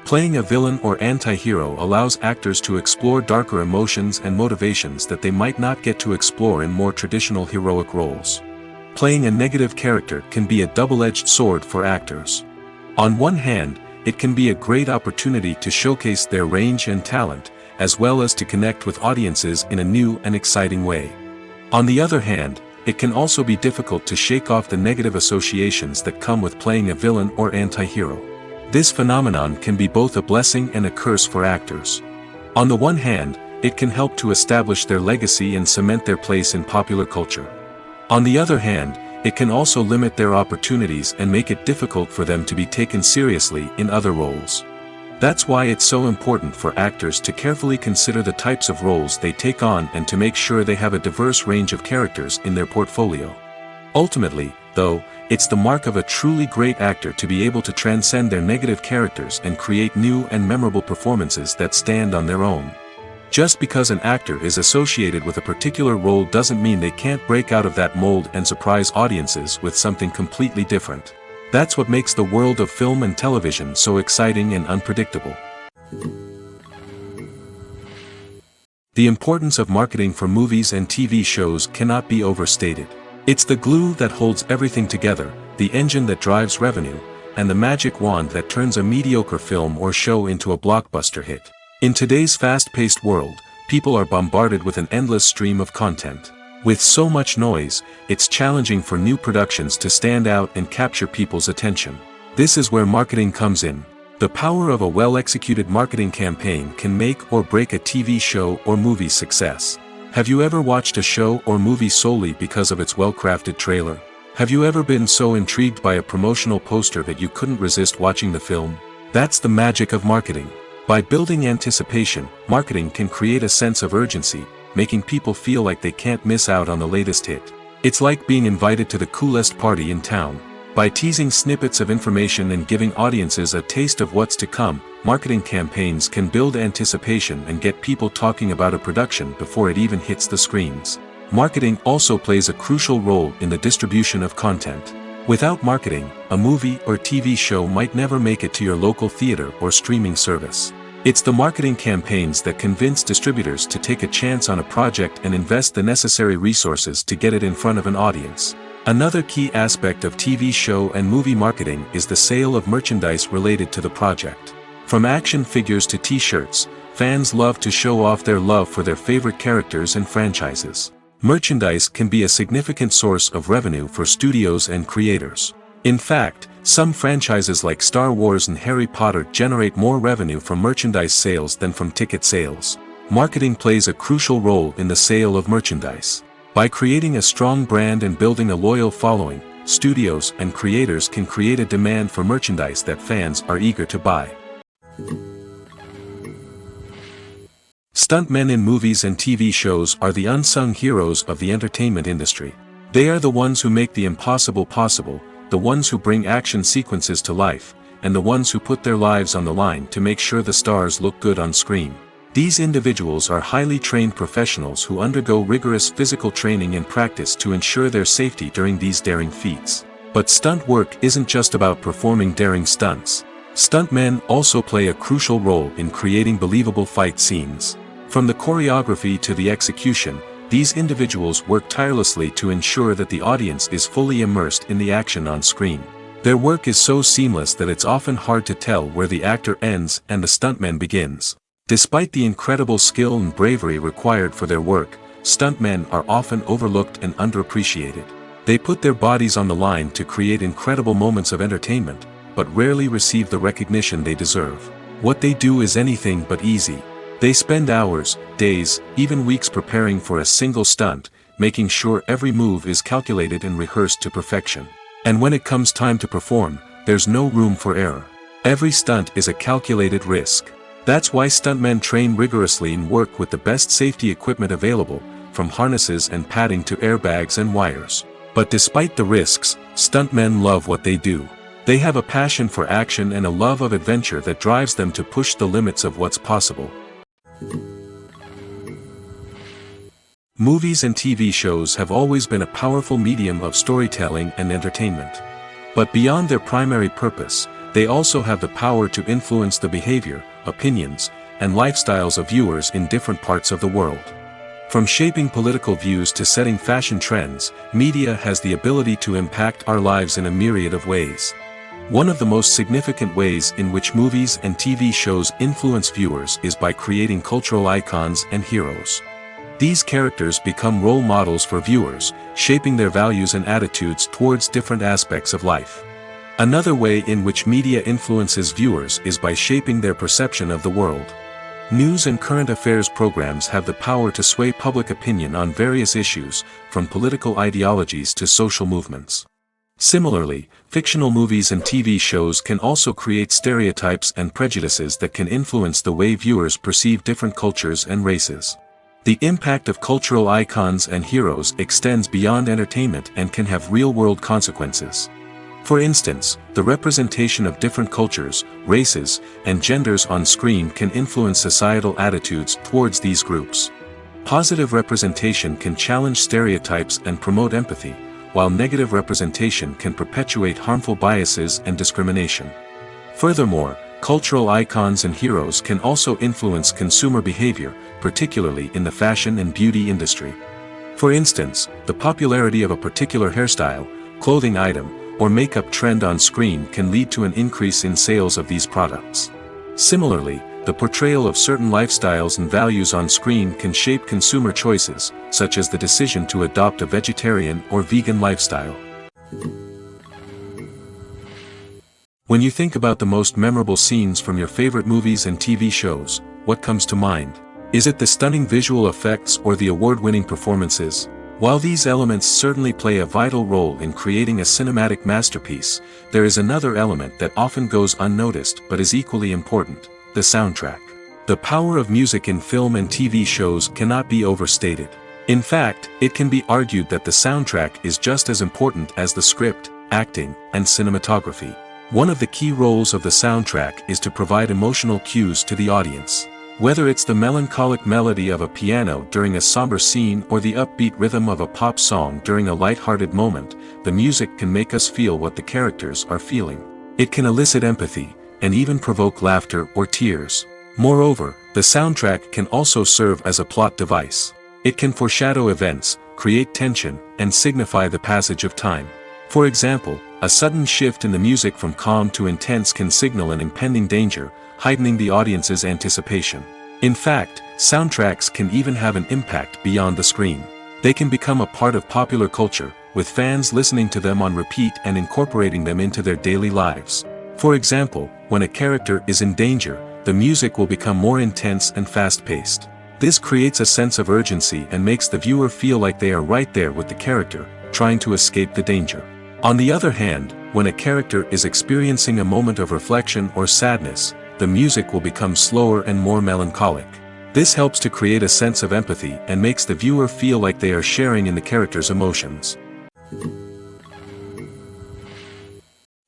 Playing a villain or anti-hero allows actors to explore darker emotions and motivations that they might not get to explore in more traditional heroic roles. Playing a negative character can be a double-edged sword for actors. On one hand, it can be a great opportunity to showcase their range and talent, as well as to connect with audiences in a new and exciting way. On the other hand, it can also be difficult to shake off the negative associations that come with playing a villain or anti-hero. This phenomenon can be both a blessing and a curse for actors. On the one hand, it can help to establish their legacy and cement their place in popular culture. On the other hand, it can also limit their opportunities and make it difficult for them to be taken seriously in other roles. That's why it's so important for actors to carefully consider the types of roles they take on and to make sure they have a diverse range of characters in their portfolio. Ultimately, though, it's the mark of a truly great actor to be able to transcend their negative characters and create new and memorable performances that stand on their own. Just because an actor is associated with a particular role doesn't mean they can't break out of that mold and surprise audiences with something completely different. That's what makes the world of film and television so exciting and unpredictable. The importance of marketing for movies and TV shows cannot be overstated. It's the glue that holds everything together, the engine that drives revenue, and the magic wand that turns a mediocre film or show into a blockbuster hit. In today's fast-paced world, people are bombarded with an endless stream of content. With so much noise, it's challenging for new productions to stand out and capture people's attention. This is where marketing comes in. The power of a well-executed marketing campaign can make or break a TV show or movie's success. Have you ever watched a show or movie solely because of its well-crafted trailer? Have you ever been so intrigued by a promotional poster that you couldn't resist watching the film? That's the magic of marketing. By building anticipation, marketing can create a sense of urgency, making people feel like they can't miss out on the latest hit. It's like being invited to the coolest party in town. By teasing snippets of information and giving audiences a taste of what's to come, marketing campaigns can build anticipation and get people talking about a production before it even hits the screens. Marketing also plays a crucial role in the distribution of content. Without marketing, a movie or TV show might never make it to your local theater or streaming service. It's the marketing campaigns that convince distributors to take a chance on a project and invest the necessary resources to get it in front of an audience. Another key aspect of TV show and movie marketing is the sale of merchandise related to the project. From action figures to t-shirts, fans love to show off their love for their favorite characters and franchises. Merchandise can be a significant source of revenue for studios and creators. In fact, some franchises like Star Wars and Harry Potter generate more revenue from merchandise sales than from ticket sales. Marketing plays a crucial role in the sale of merchandise. By creating a strong brand and building a loyal following, studios and creators can create a demand for merchandise that fans are eager to buy. Stuntmen in movies and TV shows are the unsung heroes of the entertainment industry. They are the ones who make the impossible possible, the ones who bring action sequences to life, and the ones who put their lives on the line to make sure the stars look good on screen. These individuals are highly trained professionals who undergo rigorous physical training and practice to ensure their safety during these daring feats. But stunt work isn't just about performing daring stunts. Stuntmen also play a crucial role in creating believable fight scenes. From the choreography to the execution, these individuals work tirelessly to ensure that the audience is fully immersed in the action on screen. Their work is so seamless that it's often hard to tell where the actor ends and the stuntman begins. Despite the incredible skill and bravery required for their work, stuntmen are often overlooked and underappreciated. They put their bodies on the line to create incredible moments of entertainment, but rarely receive the recognition they deserve. What they do is anything but easy. They spend hours, days, even weeks preparing for a single stunt, making sure every move is calculated and rehearsed to perfection. And when it comes time to perform, there's no room for error. Every stunt is a calculated risk. That's why stuntmen train rigorously and work with the best safety equipment available, from harnesses and padding to airbags and wires. But despite the risks, stuntmen love what they do. They have a passion for action and a love of adventure that drives them to push the limits of what's possible. Movies and TV shows have always been a powerful medium of storytelling and entertainment. But beyond their primary purpose, they also have the power to influence the behavior, opinions, and lifestyles of viewers in different parts of the world. From shaping political views to setting fashion trends, media has the ability to impact our lives in a myriad of ways. One of the most significant ways in which movies and TV shows influence viewers is by creating cultural icons and heroes. These characters become role models for viewers, shaping their values and attitudes towards different aspects of life. Another way in which media influences viewers is by shaping their perception of the world. News and current affairs programs have the power to sway public opinion on various issues, from political ideologies to social movements. Similarly, fictional movies and TV shows can also create stereotypes and prejudices that can influence the way viewers perceive different cultures and races. The impact of cultural icons and heroes extends beyond entertainment and can have real-world consequences. For instance, the representation of different cultures, races, and genders on screen can influence societal attitudes towards these groups. Positive representation can challenge stereotypes and promote empathy, while negative representation can perpetuate harmful biases and discrimination. Furthermore, cultural icons and heroes can also influence consumer behavior, particularly in the fashion and beauty industry. For instance, the popularity of a particular hairstyle, clothing item, or makeup trend on screen can lead to an increase in sales of these products. Similarly, the portrayal of certain lifestyles and values on screen can shape consumer choices, such as the decision to adopt a vegetarian or vegan lifestyle. When you think about the most memorable scenes from your favorite movies and TV shows, what comes to mind? Is it the stunning visual effects or the award-winning performances? While these elements certainly play a vital role in creating a cinematic masterpiece, there is another element that often goes unnoticed but is equally important: the soundtrack. The power of music in film and TV shows cannot be overstated. In fact, it can be argued that the soundtrack is just as important as the script, acting, and cinematography. One of the key roles of the soundtrack is to provide emotional cues to the audience. Whether it's the melancholic melody of a piano during a somber scene or the upbeat rhythm of a pop song during a light-hearted moment, the music can make us feel what the characters are feeling. It can elicit empathy, and even provoke laughter or tears. Moreover, the soundtrack can also serve as a plot device. It can foreshadow events, create tension, and signify the passage of time. For example, a sudden shift in the music from calm to intense can signal an impending danger, heightening the audience's anticipation. In fact, soundtracks can even have an impact beyond the screen. They can become a part of popular culture, with fans listening to them on repeat and incorporating them into their daily lives. For example, when a character is in danger, the music will become more intense and fast-paced. This creates a sense of urgency and makes the viewer feel like they are right there with the character, trying to escape the danger. On the other hand, when a character is experiencing a moment of reflection or sadness, the music will become slower and more melancholic. This helps to create a sense of empathy and makes the viewer feel like they are sharing in the character's emotions.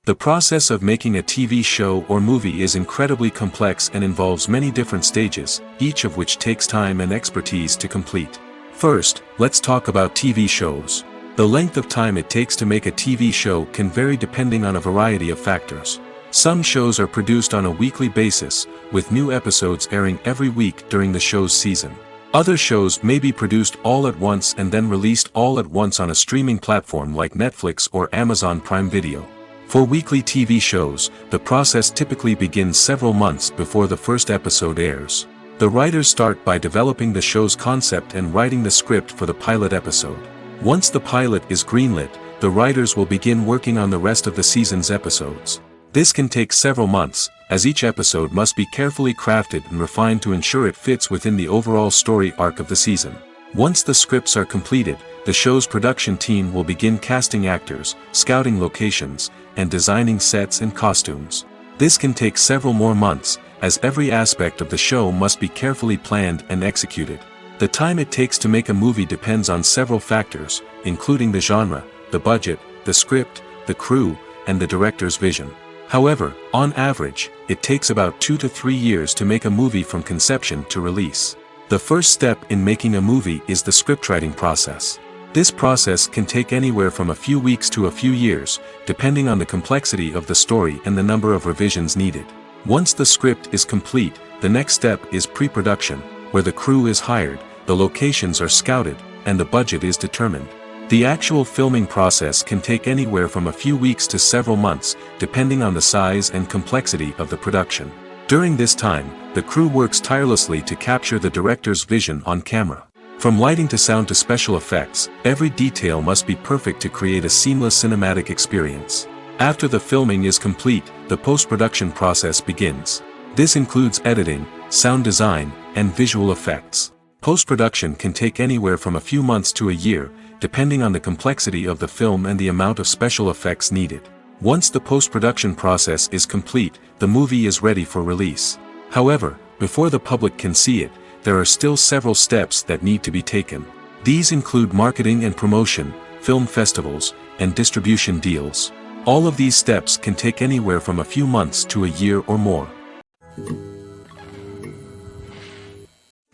The process of making a TV show or movie is incredibly complex and involves many different stages, each of which takes time and expertise to complete. First, let's talk about TV shows. The length of time it takes to make a TV show can vary depending on a variety of factors. Some shows are produced on a weekly basis, with new episodes airing every week during the show's season. Other shows may be produced all at once and then released all at once on a streaming platform like Netflix or Amazon Prime Video. For weekly TV shows, the process typically begins several months before the first episode airs. The writers start by developing the show's concept and writing the script for the pilot episode. Once the pilot is greenlit, the writers will begin working on the rest of the season's episodes. This can take several months, as each episode must be carefully crafted and refined to ensure it fits within the overall story arc of the season. Once the scripts are completed, the show's production team will begin casting actors, scouting locations, and designing sets and costumes. This can take several more months, as every aspect of the show must be carefully planned and executed. The time it takes to make a movie depends on several factors, including the genre, the budget, the script, the crew, and the director's vision. However, on average, it takes about 2 to 3 years to make a movie from conception to release. The first step in making a movie is the scriptwriting process. This process can take anywhere from a few weeks to a few years, depending on the complexity of the story and the number of revisions needed. Once the script is complete, the next step is pre-production, where the crew is hired, the locations are scouted, and the budget is determined. The actual filming process can take anywhere from a few weeks to several months, depending on the size and complexity of the production. During this time, the crew works tirelessly to capture the director's vision on camera. From lighting to sound to special effects, every detail must be perfect to create a seamless cinematic experience. After the filming is complete, the post-production process begins. This includes editing, sound design, and visual effects. Post-production can take anywhere from a few months to a year, depending on the complexity of the film and the amount of special effects needed. Once the post-production process is complete, the movie is ready for release. However, before the public can see it, there are still several steps that need to be taken. These include marketing and promotion, film festivals, and distribution deals. All of these steps can take anywhere from a few months to a year or more.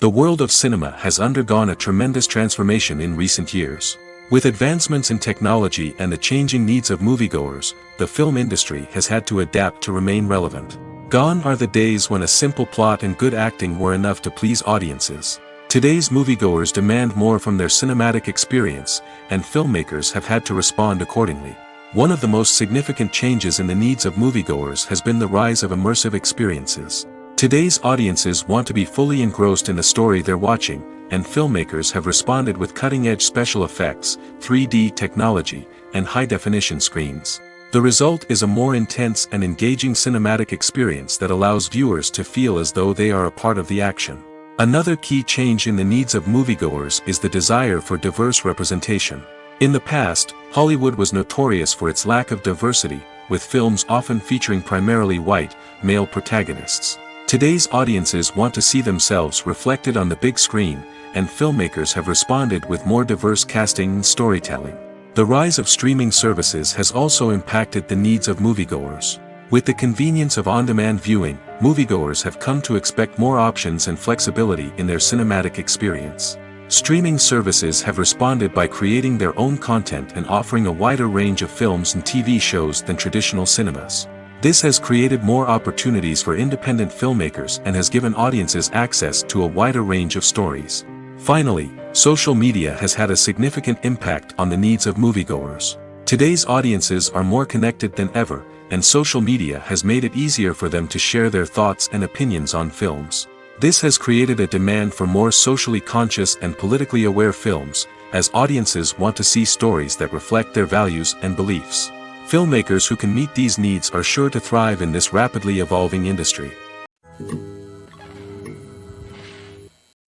The world of cinema has undergone a tremendous transformation in recent years. With advancements in technology and the changing needs of moviegoers, the film industry has had to adapt to remain relevant. Gone are the days when a simple plot and good acting were enough to please audiences. Today's moviegoers demand more from their cinematic experience, and filmmakers have had to respond accordingly. One of the most significant changes in the needs of moviegoers has been the rise of immersive experiences. Today's audiences want to be fully engrossed in the story they're watching, and filmmakers have responded with cutting-edge special effects, 3D technology, and high-definition screens. The result is a more intense and engaging cinematic experience that allows viewers to feel as though they are a part of the action. Another key change in the needs of moviegoers is the desire for diverse representation. In the past, Hollywood was notorious for its lack of diversity, with films often featuring primarily white, male protagonists. Today's audiences want to see themselves reflected on the big screen, and filmmakers have responded with more diverse casting and storytelling. The rise of streaming services has also impacted the needs of moviegoers. With the convenience of on-demand viewing, moviegoers have come to expect more options and flexibility in their cinematic experience. Streaming services have responded by creating their own content and offering a wider range of films and TV shows than traditional cinemas. This has created more opportunities for independent filmmakers and has given audiences access to a wider range of stories. Finally, social media has had a significant impact on the needs of moviegoers. Today's audiences are more connected than ever, and social media has made it easier for them to share their thoughts and opinions on films. This has created a demand for more socially conscious and politically aware films, as audiences want to see stories that reflect their values and beliefs. Filmmakers who can meet these needs are sure to thrive in this rapidly evolving industry.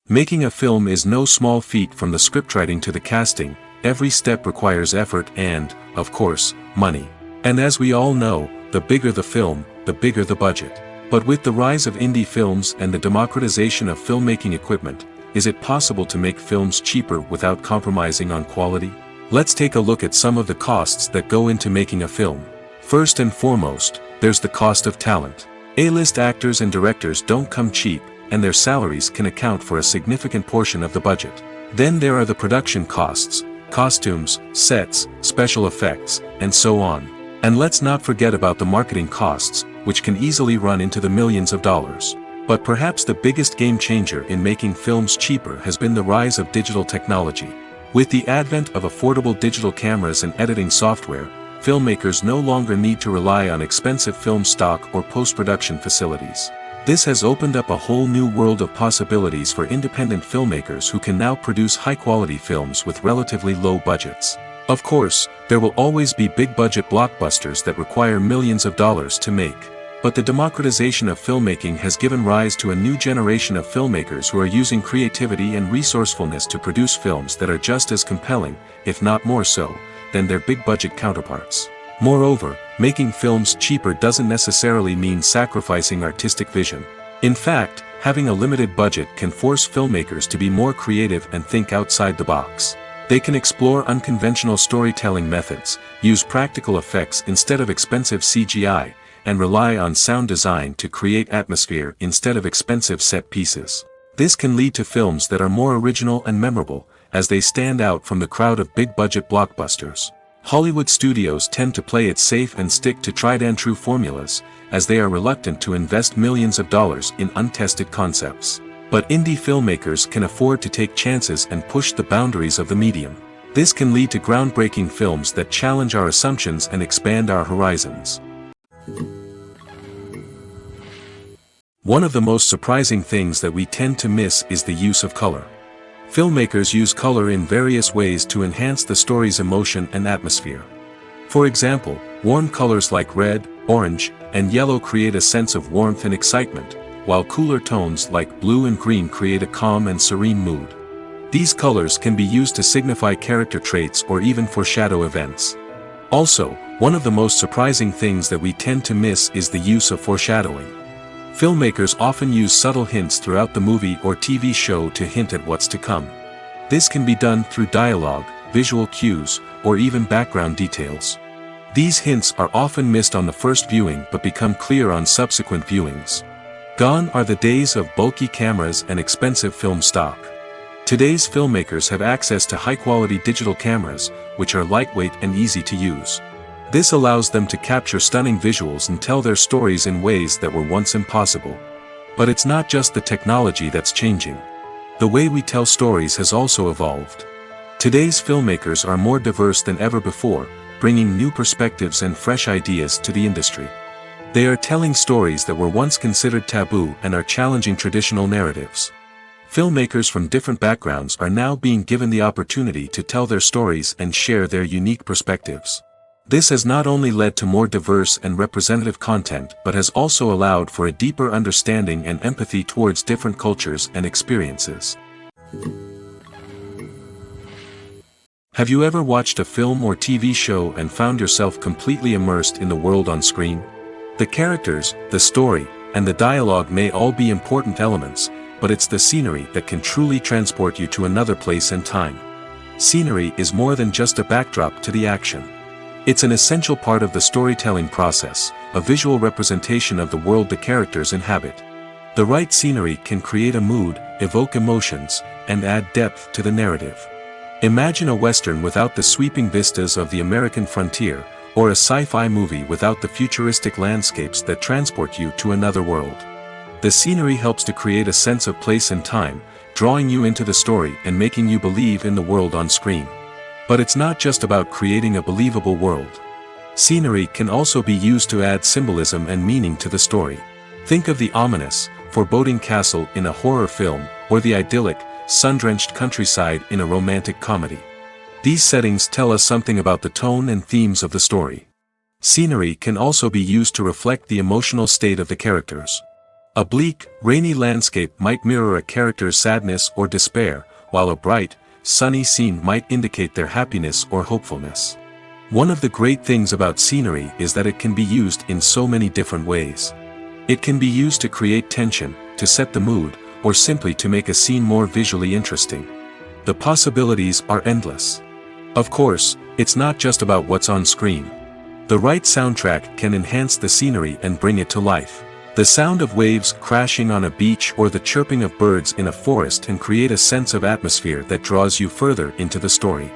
Making a film is no small feat. From the scriptwriting to the casting, every step requires effort and, of course, money. And as we all know, the bigger the film, the bigger the budget. But with the rise of indie films and the democratization of filmmaking equipment, is it possible to make films cheaper without compromising on quality? Let's take a look at some of the costs that go into making a film. First and foremost, there's the cost of talent. A-list actors and directors don't come cheap, and their salaries can account for a significant portion of the budget. Then there are the production costs, costumes, sets, special effects, and so on. And let's not forget about the marketing costs, which can easily run into the millions of dollars. But perhaps the biggest game changer in making films cheaper has been the rise of digital technology. With the advent of affordable digital cameras and editing software, filmmakers no longer need to rely on expensive film stock or post-production facilities. This has opened up a whole new world of possibilities for independent filmmakers who can now produce high-quality films with relatively low budgets. Of course, there will always be big-budget blockbusters that require millions of dollars to make. But the democratization of filmmaking has given rise to a new generation of filmmakers who are using creativity and resourcefulness to produce films that are just as compelling, if not more so, than their big-budget counterparts. Moreover, making films cheaper doesn't necessarily mean sacrificing artistic vision. In fact, having a limited budget can force filmmakers to be more creative and think outside the box. They can explore unconventional storytelling methods, use practical effects instead of expensive CGI, and rely on sound design to create atmosphere instead of expensive set pieces. This can lead to films that are more original and memorable, as they stand out from the crowd of big-budget blockbusters. Hollywood studios tend to play it safe and stick to tried-and-true formulas, as they are reluctant to invest millions of dollars in untested concepts. But indie filmmakers can afford to take chances and push the boundaries of the medium. This can lead to groundbreaking films that challenge our assumptions and expand our horizons. One of the most surprising things that we tend to miss is the use of color. Filmmakers use color in various ways to enhance the story's emotion and atmosphere. For example, warm colors like red, orange, and yellow create a sense of warmth and excitement, while cooler tones like blue and green create a calm and serene mood. These colors can be used to signify character traits or even foreshadow events. Also, one of the most surprising things that we tend to miss is the use of foreshadowing. Filmmakers often use subtle hints throughout the movie or TV show to hint at what's to come. This can be done through dialogue, visual cues, or even background details. These hints are often missed on the first viewing but become clear on subsequent viewings. Gone are the days of bulky cameras and expensive film stock. Today's filmmakers have access to high-quality digital cameras, which are lightweight and easy to use. This allows them to capture stunning visuals and tell their stories in ways that were once impossible. But it's not just the technology that's changing. The way we tell stories has also evolved. Today's filmmakers are more diverse than ever before, bringing new perspectives and fresh ideas to the industry. They are telling stories that were once considered taboo and are challenging traditional narratives. Filmmakers from different backgrounds are now being given the opportunity to tell their stories and share their unique perspectives. This has not only led to more diverse and representative content but has also allowed for a deeper understanding and empathy towards different cultures and experiences. Have you ever watched a film or TV show and found yourself completely immersed in the world on screen? The characters, the story, and the dialogue may all be important elements, but it's the scenery that can truly transport you to another place and time. Scenery is more than just a backdrop to the action. It's an essential part of the storytelling process, a visual representation of the world the characters inhabit. The right scenery can create a mood, evoke emotions, and add depth to the narrative. Imagine a Western without the sweeping vistas of the American frontier, or a sci-fi movie without the futuristic landscapes that transport you to another world. The scenery helps to create a sense of place and time, drawing you into the story and making you believe in the world on screen. But it's not just about creating a believable world. Scenery can also be used to add symbolism and meaning to the story. Think of the ominous, foreboding castle in a horror film, or the idyllic, sun-drenched countryside in a romantic comedy. These settings tell us something about the tone and themes of the story. Scenery can also be used to reflect the emotional state of the characters. A bleak, rainy landscape might mirror a character's sadness or despair, while a bright, sunny scene might indicate their happiness or hopefulness. One of the great things about scenery is that it can be used in so many different ways. It can be used to create tension, to set the mood, or simply to make a scene more visually interesting. The possibilities are endless. Of course, it's not just about what's on screen. The right soundtrack can enhance the scenery and bring it to life. The sound of waves crashing on a beach or the chirping of birds in a forest can create a sense of atmosphere that draws you further into the story.